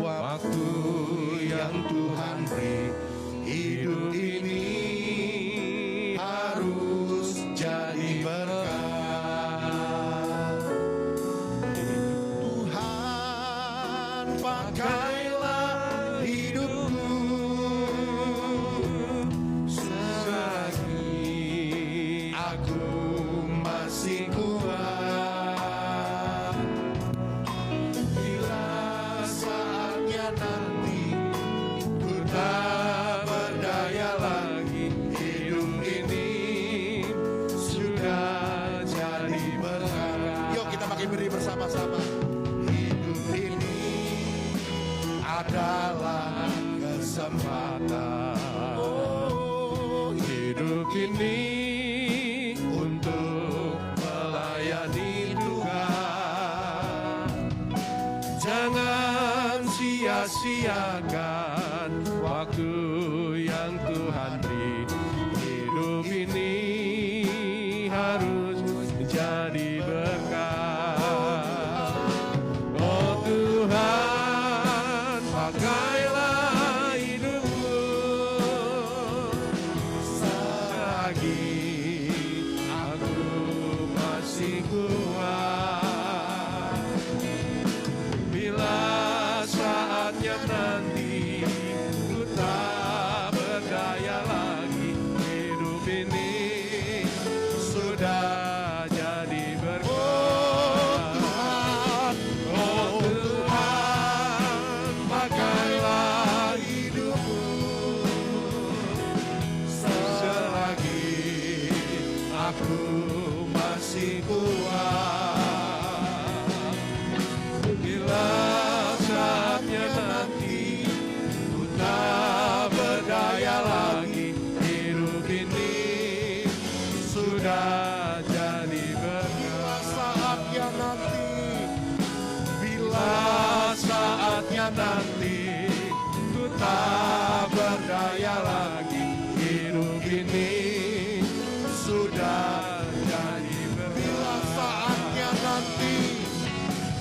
waktu yang Tuhan beri. Hidup ini harus jadi berkat. Tuhan, pakailah hidupku selagi aku masih kuat. Bila saatnya nanti ku tak berdaya lagi, hidup ini sudah jadi berkat. Yuk kita makin beri bersama-sama. Hidup ini adalah kesempatan. Hidup ini untuk melayani Tuhan. Jangan sia-siakan waktu yang Tuhan beri. Hidup ini harus menjadi berkat. Oh Tuhan, pakailah hidupku selagi aku masih kuat. Bila saatnya nanti ku tak berdaya lagi, hidup ini sudah jadi berkat. saatnya nanti ku tak berdaya lagi. Hidup ini sudah jadi Bila saatnya nanti,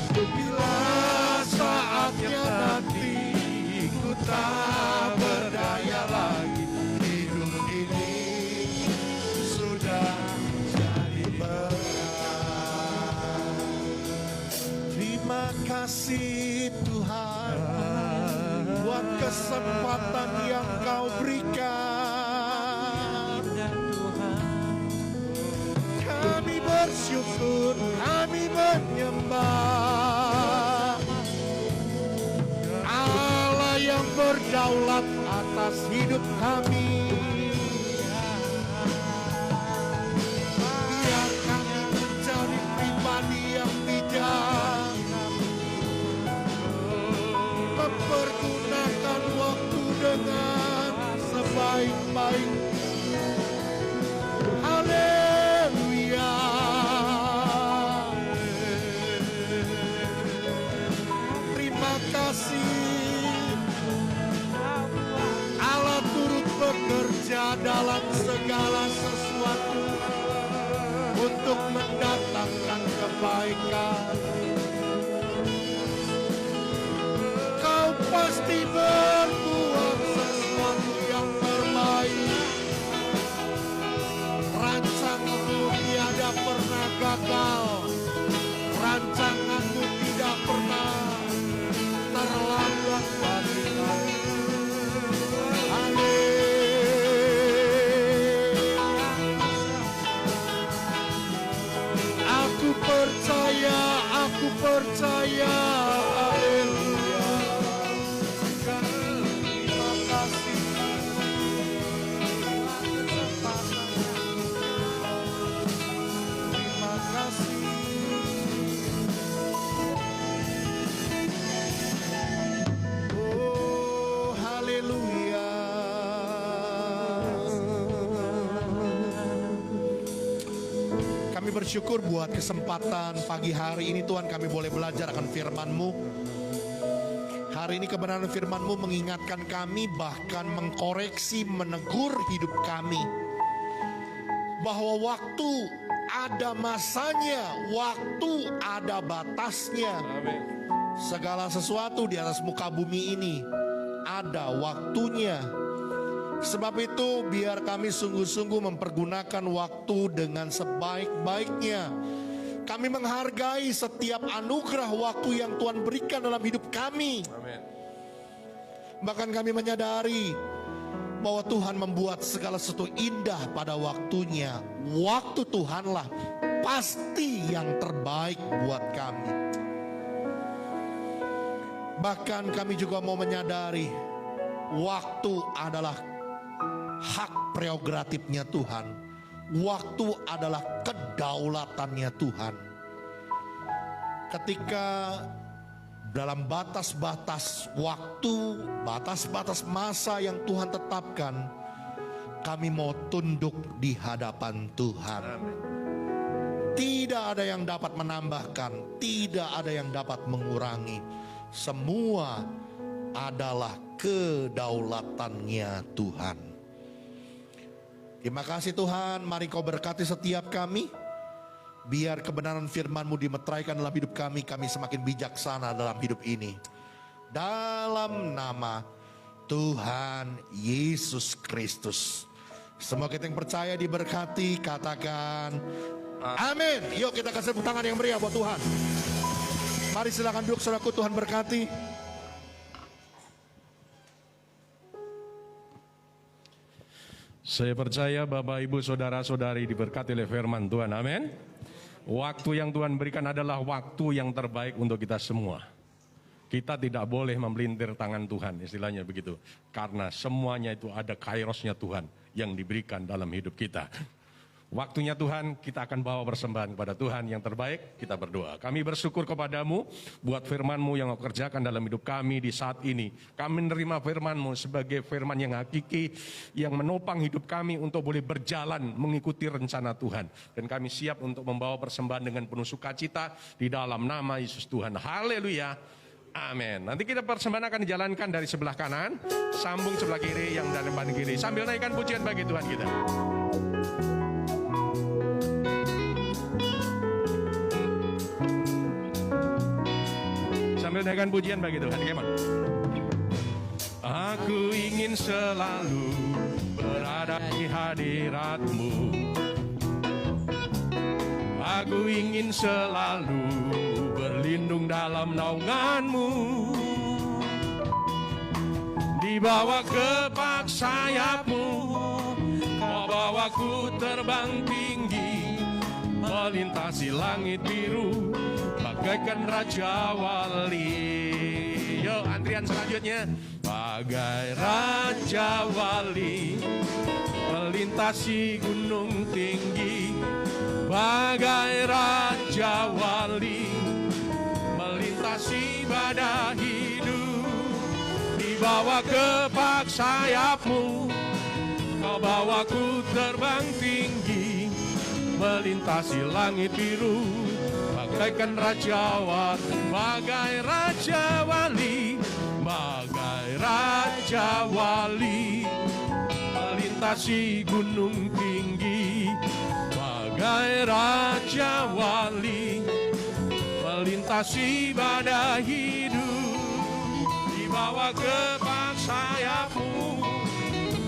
bila saatnya nanti, ku tak berdaya lagi. hidup ini sudah jadi berkat. Terima kasih Tuhan buat kesempatan yang Kau berikan. Kami bersyukur, kami menyembah Allah yang berdaulat atas hidup kami. Biar kami menjadi pribadi yang bijak, mempergunakan waktu dengan sebaik-baik. Haleluya. Terima kasih Allah turut bekerja dalam segala sesuatu untuk mendatangkan kebaikan. Kau pasti berbuat sesuatu yang terbaik. Rancanganmu tiada pernah gagal. Rancanganmu tidak pernah terlambat bagi kami. Aku percaya, aku percaya. Haleluya. Terima kasih. Terima kasih. Oh, haleluya. Kami bersyukur buat kesempatan pagi hari ini Tuhan, kami boleh belajar akan firman-Mu. Hari ini kebenaran firman-Mu mengingatkan kami, bahkan mengkoreksi, menegur hidup kami. Bahwa waktu ada masanya, waktu ada batasnya. Amin. Segala sesuatu di atas muka bumi ini ada waktunya. Sebab itu biar kami sungguh-sungguh mempergunakan waktu dengan sebaik-baiknya. Kami menghargai setiap anugerah waktu yang Tuhan berikan dalam hidup kami. Amin. Bahkan kami menyadari bahwa Tuhan membuat segala sesuatu indah pada waktunya. Waktu Tuhanlah pasti yang terbaik buat kami. Bahkan kami juga mau menyadari waktu adalah hak prerogatifnya Tuhan. Waktu adalah kedaulatannya Tuhan. Ketika dalam batas-batas waktu, batas-batas masa yang Tuhan tetapkan, kami mau tunduk di hadapan Tuhan. Tidak ada yang dapat menambahkan, tidak ada yang dapat mengurangi. Semua adalah kedaulatannya Tuhan. Terima kasih Tuhan, mari Kau berkati setiap kami. Biar kebenaran firman-Mu dimeteraikan dalam hidup kami, kami semakin bijaksana dalam hidup ini. Dalam nama Tuhan Yesus Kristus. Semua kita yang percaya diberkati, katakan amin. Yuk kita kasih tepuk tangan yang meriah buat Tuhan. Mari silakan duduk saudaraku, Tuhan berkati. Saya percaya Bapak Ibu Saudara-saudari diberkati oleh firman Tuhan. Amin. Waktu yang Tuhan berikan adalah waktu yang terbaik untuk kita semua. Kita tidak boleh memelintir tangan Tuhan, istilahnya begitu. Karena semuanya itu ada kairosnya Tuhan yang diberikan dalam hidup kita. Waktunya Tuhan, kita akan bawa persembahan kepada Tuhan yang terbaik. Kita berdoa. Kami bersyukur kepadamu buat firman-Mu yang Kau kerjakan dalam hidup kami di saat ini. Kami menerima firman-Mu sebagai firman yang hakiki, yang menopang hidup kami untuk boleh berjalan mengikuti rencana Tuhan. Dan kami siap untuk membawa persembahan dengan penuh sukacita di dalam nama Yesus Tuhan. Haleluya. Amin. Nanti kita persembahan akan dijalankan dari sebelah kanan, sambung sebelah kiri yang dari depan kiri. Sambil naikkan pujian bagi Tuhan kita. Sambil naikkan pujian bagi Tuhan. Gimana? Aku ingin selalu berada di hadirat-Mu. Aku ingin selalu berlindung dalam naungan-Mu. Di bawah kepak sayap-Mu, Kau bawaku terbang tinggi, melintasi langit biru, bagaikan Raja Wali. Yo, antrian selanjutnya. Bagai Raja Wali, melintasi gunung tinggi. Bagai Raja Wali, melintasi badai hidup. Di bawah kepak sayap-Mu, Kau bawaku terbang tinggi, melintasi langit biru, bagaikan Raja Wali. Bagai Raja Wali, bagai Raja Wali, melintasi gunung tinggi. Bagai Raja Wali, melintasi badai hidup. Di bawah kepak sayap-Mu,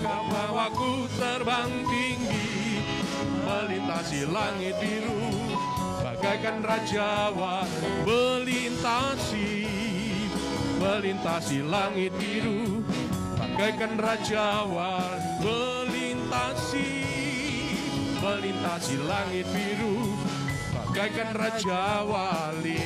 Kau bawaku terbang tinggi, melintasi langit biru, bagaikan Raja Wali. Melintasi langit biru, bagaikan Raja Wali. Melintasi langit biru, bagaikan Raja Wali.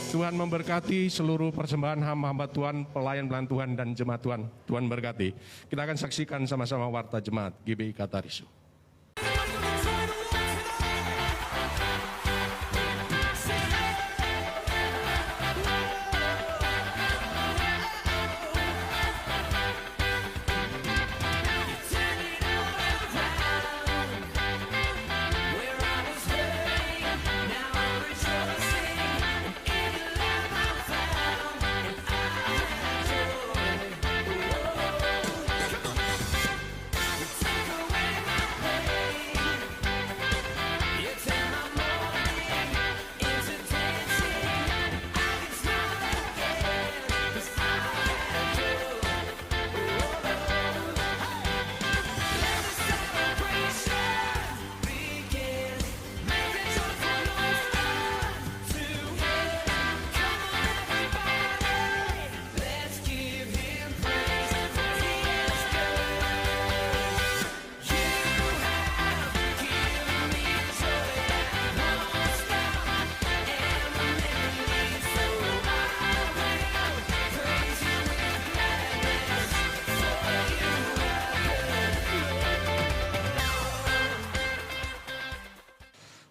Tuhan memberkati seluruh persembahan hamba-hamba Tuhan, pelayan-pelayan Tuhan dan jemaat Tuhan. Tuhan berkati. Kita akan saksikan sama-sama warta jemaat GBI Katarizo.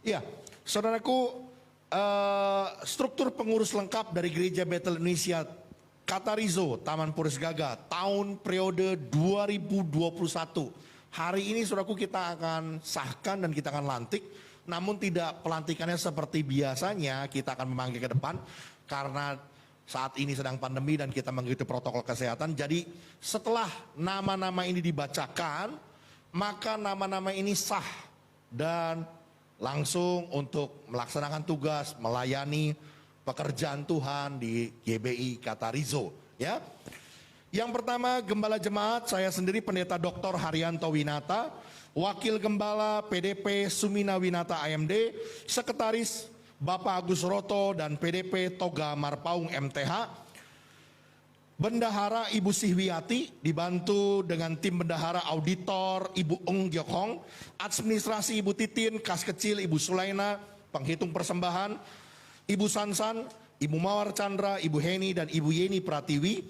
Ya, saudaraku, struktur pengurus lengkap dari Gereja Bethel Indonesia Katarizo, Taman Puris Gaga, tahun periode 2021. Hari ini saudaraku kita akan sahkan dan kita akan lantik, namun tidak pelantikannya seperti biasanya, kita akan memanggil ke depan, karena saat ini sedang pandemi dan kita mengikuti protokol kesehatan. Jadi setelah nama-nama ini dibacakan, maka nama-nama ini sah dan langsung untuk melaksanakan tugas melayani pekerjaan Tuhan di GBI Katarizo, ya. Yang pertama, Gembala Jemaat, saya sendiri Pendeta Dr. Haryanto Winata, Wakil Gembala PDP Sumina Winata AMD, Sekretaris Bapak Agus Roto dan PDP Toga Marpaung MTH, Bendahara Ibu Sihwiati dibantu dengan tim bendahara auditor Ibu Eng Gyokong, administrasi Ibu Titin, kas kecil Ibu Sulaina, penghitung persembahan Ibu Sansan, Ibu Mawar Chandra, Ibu Heni dan Ibu Yeni Pratiwi.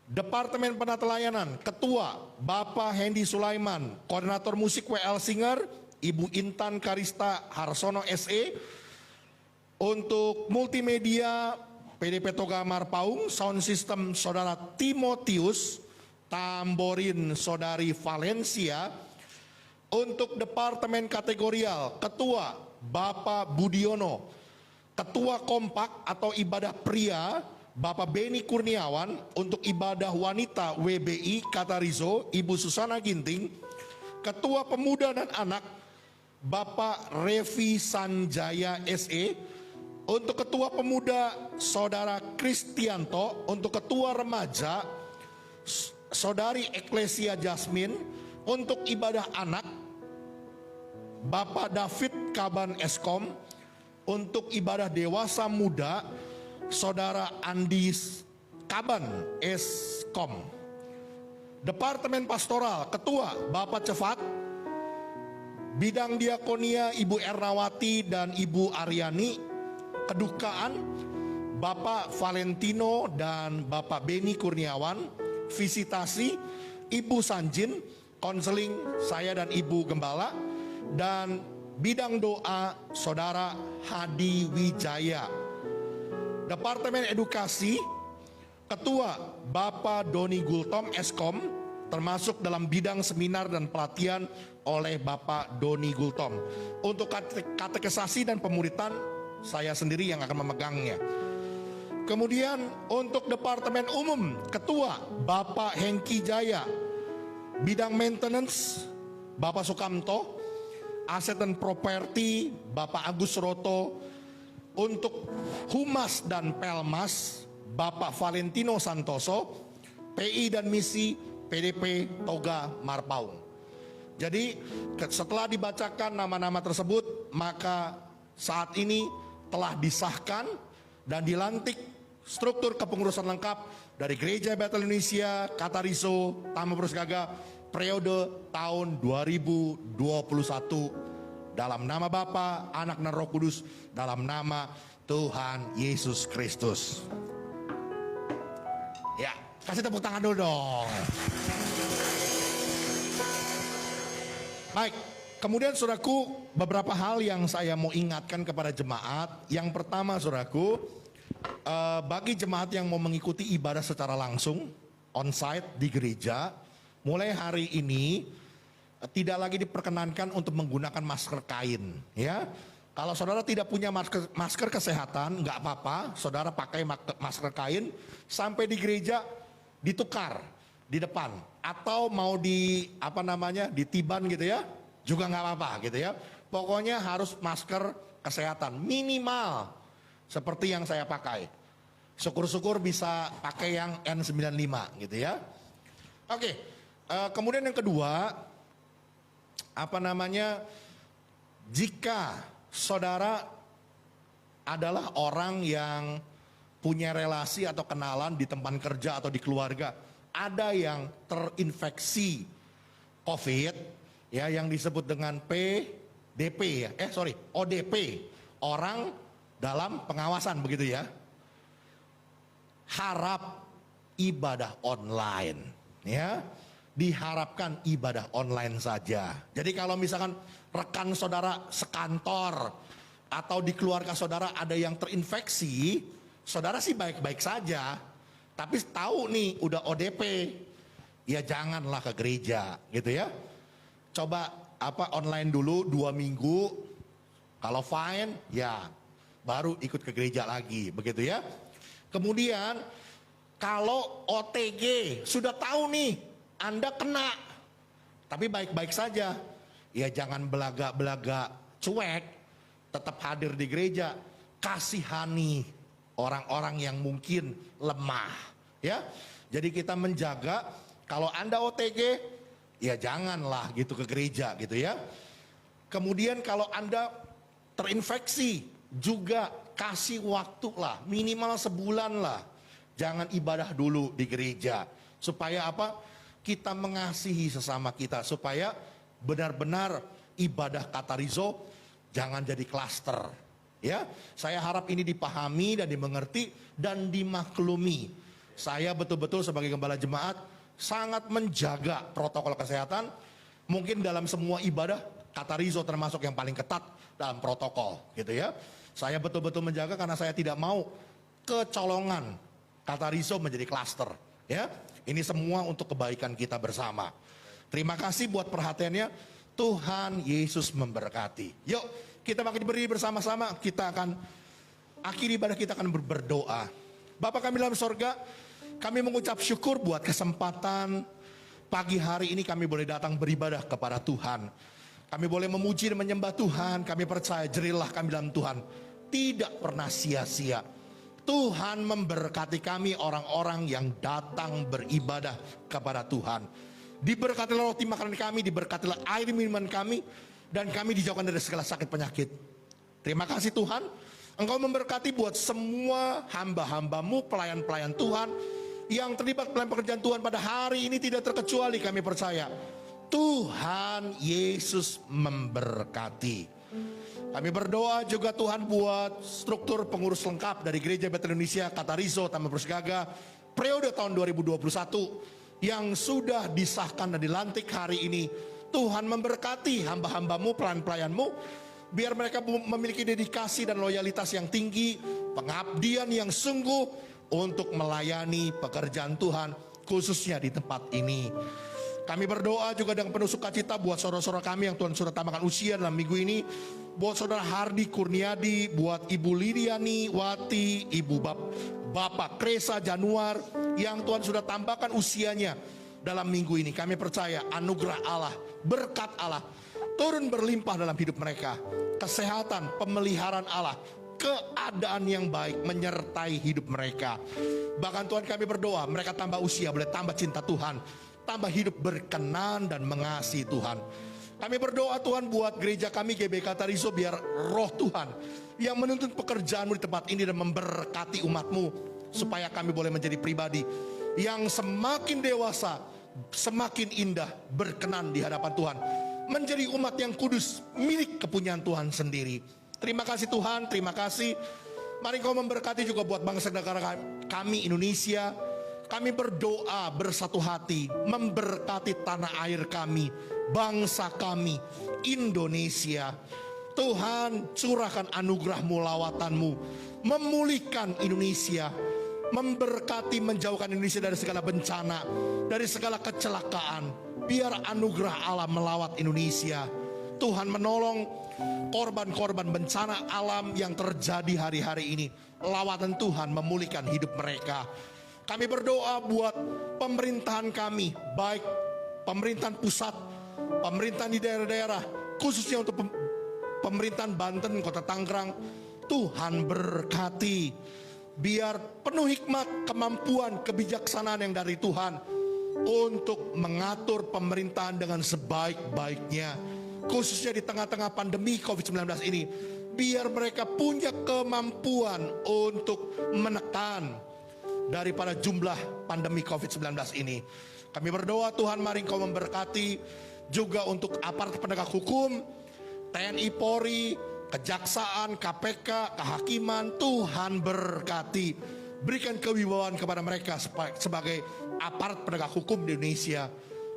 Departemen Penata Layanan, Ketua Bapak Hendy Sulaiman, Koordinator Musik WL Singer Ibu Intan Karista Harsono SE. Untuk multimedia PDP Toga Marpaung, sound system Saudara Timotius, tamborin Saudari Valencia. Untuk Departemen Kategorial, Ketua Bapak Budiono. Ketua Kompak atau Ibadah Pria, Bapak Beni Kurniawan. Untuk Ibadah Wanita WBI Katarizo, Ibu Susana Ginting. Ketua Pemuda dan Anak, Bapak Revi Sanjaya SE. Untuk Ketua Pemuda, Saudara Kristianto. Untuk Ketua Remaja, Saudari Eklesia Jasmine. Untuk Ibadah Anak, Bapak David Kaban Eskom. Untuk Ibadah Dewasa Muda, Saudara Andi Kaban Eskom. Departemen Pastoral, Ketua Bapak Cefat. Bidang Diakonia Ibu Ernawati dan Ibu Aryani. Kedukaan Bapak Valentino dan Bapak Beni Kurniawan. Visitasi Ibu Sanjin. Konseling saya dan Ibu Gembala. Dan bidang doa Saudara Hadi Wijaya. Departemen Edukasi, Ketua Bapak Doni Gultom Eskom, termasuk dalam bidang seminar dan pelatihan oleh Bapak Doni Gultom. Untuk katekisasi dan pemuritan, saya sendiri yang akan memegangnya. Kemudian untuk Departemen Umum, Ketua Bapak Hengki Jaya. Bidang maintenance, Bapak Sukamto. Aset dan properti, Bapak Agus Roto. Untuk Humas dan Pelmas, Bapak Valentino Santoso. PI dan Misi, PDP Toga Marpaung. Jadi setelah dibacakan nama-nama tersebut, maka saat ini telah disahkan dan dilantik struktur kepengurusan lengkap dari Gereja Bethel Indonesia Katarizo Tama Gaga periode tahun 2021 dalam nama Bapa, Anak dan Roh Kudus, dalam nama Tuhan Yesus Kristus. Ya, kasih tepuk tangan dulu dong. Baik, kemudian saudaraku, beberapa hal yang saya mau ingatkan kepada jemaat. Yang pertama saudaraku, bagi jemaat yang mau mengikuti ibadah secara langsung, on-site di gereja, mulai hari ini tidak lagi diperkenankan untuk menggunakan masker kain. Ya, kalau saudara tidak punya masker kesehatan, nggak apa-apa, saudara pakai masker kain sampai di gereja ditukar di depan, atau mau ditiban gitu ya, juga nggak apa-apa gitu ya. Pokoknya harus masker kesehatan minimal seperti yang saya pakai. Syukur-syukur bisa pakai yang N95 gitu ya. Oke, kemudian yang kedua, jika saudara adalah orang yang punya relasi atau kenalan di tempat kerja atau di keluarga, ada yang terinfeksi COVID, ya, yang disebut dengan ODP, orang dalam pengawasan begitu ya. Harap ibadah online, ya. Diharapkan ibadah online saja. Jadi kalau misalkan rekan saudara sekantor atau di keluarga saudara ada yang terinfeksi, saudara sih baik-baik saja. Tapi tahu nih udah ODP, ya janganlah ke gereja gitu ya. Coba online dulu 2 minggu, kalau fine ya baru ikut ke gereja lagi begitu ya. Kemudian kalau OTG sudah tahu nih Anda kena, tapi baik-baik saja, ya jangan belaga-belaga cuek, tetap hadir di gereja, kasihani orang-orang yang mungkin lemah, ya. Jadi kita menjaga, kalau Anda OTG, ya janganlah gitu ke gereja gitu ya. Kemudian kalau Anda terinfeksi, juga kasih waktu lah, minimal sebulan lah. Jangan ibadah dulu di gereja, supaya apa? Kita mengasihi sesama kita, supaya benar-benar ibadah Katarizo jangan jadi klaster. Ya, saya harap ini dipahami dan dimengerti dan dimaklumi. Saya betul-betul sebagai gembala jemaat sangat menjaga protokol kesehatan. Mungkin dalam semua ibadah Katarizo termasuk yang paling ketat dalam protokol, gitu ya. Saya betul-betul menjaga karena saya tidak mau kecolongan Katarizo menjadi klaster, ya. Ini semua untuk kebaikan kita bersama. Terima kasih buat perhatiannya. Tuhan Yesus memberkati. Yuk kita makin berdiri bersama-sama, kita akan akhiri ibadah, kita akan berdoa. Bapa kami dalam sorga, kami mengucap syukur buat kesempatan pagi hari ini kami boleh datang beribadah kepada Tuhan. Kami boleh memuji dan menyembah Tuhan. Kami percaya jerilah kami dalam Tuhan tidak pernah sia-sia. Tuhan memberkati kami orang-orang yang datang beribadah kepada Tuhan. Diberkatilah roti makanan kami, diberkatilah air minuman kami, dan kami dijauhkan dari segala sakit penyakit. Terima kasih Tuhan, Engkau memberkati buat semua hamba-hambamu, pelayan-pelayan Tuhan yang terlibat dalam pekerjaan Tuhan pada hari ini. Tidak terkecuali kami percaya Tuhan Yesus memberkati. Kami berdoa juga Tuhan buat struktur pengurus lengkap dari Gereja Betel Indonesia Katarizo Taman Persgaga periode tahun 2021 yang sudah disahkan dan dilantik hari ini. Tuhan memberkati hamba-hambamu, pelayan-pelayanmu, biar mereka memiliki dedikasi dan loyalitas yang tinggi, pengabdian yang sungguh untuk melayani pekerjaan Tuhan khususnya di tempat ini. Kami berdoa juga dengan penuh sukacita buat saudara-saudara kami yang Tuhan sudah tambahkan usia dalam minggu ini. Buat saudara Hardi Kurniadi, buat Ibu Liliani Wati, Ibu Bapak Kresa Januar yang Tuhan sudah tambahkan usianya dalam minggu ini. Kami percaya anugerah Allah, berkat Allah turun berlimpah dalam hidup mereka. Kesehatan, pemeliharaan Allah, keadaan yang baik menyertai hidup mereka. Bahkan Tuhan kami berdoa mereka tambah usia, boleh tambah cinta Tuhan, tambah hidup berkenan dan mengasihi Tuhan. Kami berdoa Tuhan buat gereja kami GBK Tarizo, biar roh Tuhan yang menuntun pekerjaanmu di tempat ini dan memberkati umatmu, supaya kami boleh menjadi pribadi yang semakin dewasa, semakin indah, berkenan di hadapan Tuhan, menjadi umat yang kudus, milik kepunyaan Tuhan sendiri. Terima kasih Tuhan, terima kasih. Mari Kau memberkati juga buat bangsa negara kami Indonesia. Kami berdoa bersatu hati, memberkati tanah air kami, bangsa kami, Indonesia. Tuhan curahkan anugerah-Mu, lawatan-Mu, memulihkan Indonesia, memberkati, menjauhkan Indonesia dari segala bencana, dari segala kecelakaan. Biar anugerah Allah melawat Indonesia. Tuhan menolong korban-korban bencana alam yang terjadi hari-hari ini. Lawatan Tuhan memulihkan hidup mereka. Kami berdoa buat pemerintahan kami, baik pemerintahan pusat, pemerintahan di daerah-daerah, khususnya untuk pemerintahan Banten, Kota Tangerang. Tuhan berkati, biar penuh hikmat, kemampuan, kebijaksanaan yang dari Tuhan untuk mengatur pemerintahan dengan sebaik-baiknya, khususnya di tengah-tengah pandemi COVID-19 ini. Biar mereka punya kemampuan untuk menekan daripada jumlah pandemi COVID-19 ini. Kami berdoa Tuhan, mari Kau memberkati juga untuk aparat penegak hukum, TNI Polri, Kejaksaan, KPK, kehakiman. Tuhan berkati, berikan kewibawaan kepada mereka sebagai aparat penegak hukum di Indonesia.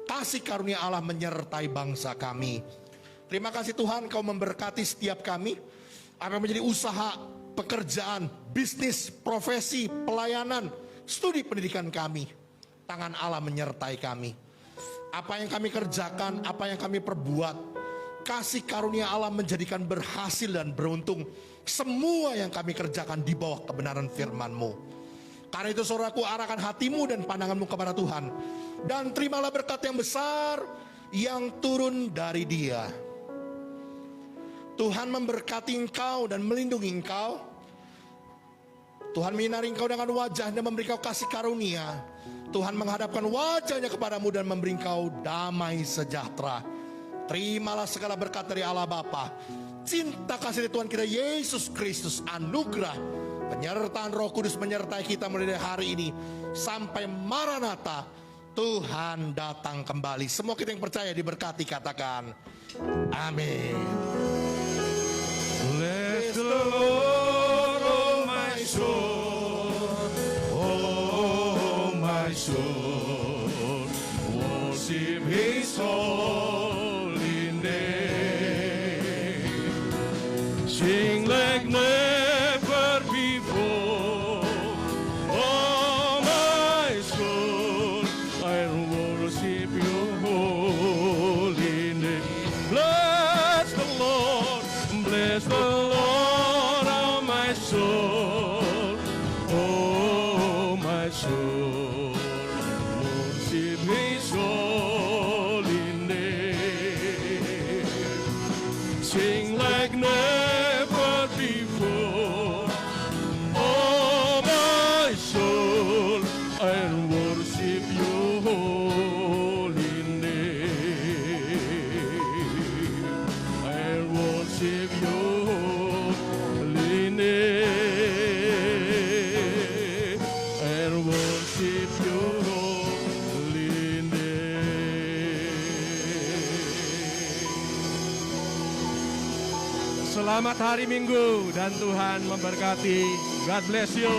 Kasih karunia Allah menyertai bangsa kami. Terima kasih Tuhan, Kau memberkati setiap kami, apa yang menjadi usaha, pekerjaan, bisnis, profesi, pelayanan, studi pendidikan kami. Tangan Allah menyertai kami. Apa yang kami kerjakan, apa yang kami perbuat, kasih karunia Allah menjadikan berhasil dan beruntung semua yang kami kerjakan di bawah kebenaran firman-Mu. Karena itu saudaraku, arahkan hatimu dan pandanganmu kepada Tuhan, dan terimalah berkat yang besar yang turun dari Dia. Tuhan memberkati engkau dan melindungi engkau. Tuhan menyinari engkau dengan wajah dan memberi engkau kasih karunia. Tuhan menghadapkan wajahnya kepadamu dan memberi engkau damai sejahtera. Terimalah segala berkat dari Allah Bapa, cinta kasih dari Tuhan kita Yesus Kristus, anugerah penyertaan Roh Kudus menyertai kita mulai dari hari ini sampai Maranatha, Tuhan datang kembali. Semua kita yang percaya diberkati, katakan amin. Bless the Lord, oh my soul, oh my soul, worship His holy name, sing like never before, oh my soul, I worship Your holy name. bless the Lord, oh my soul, oh my soul. Worship His holy name. Sing like never before, oh my soul, and worship Your holy name. And worship Your holy name. And worship Your holy name. Selamat hari Minggu dan Tuhan memberkati. God bless you.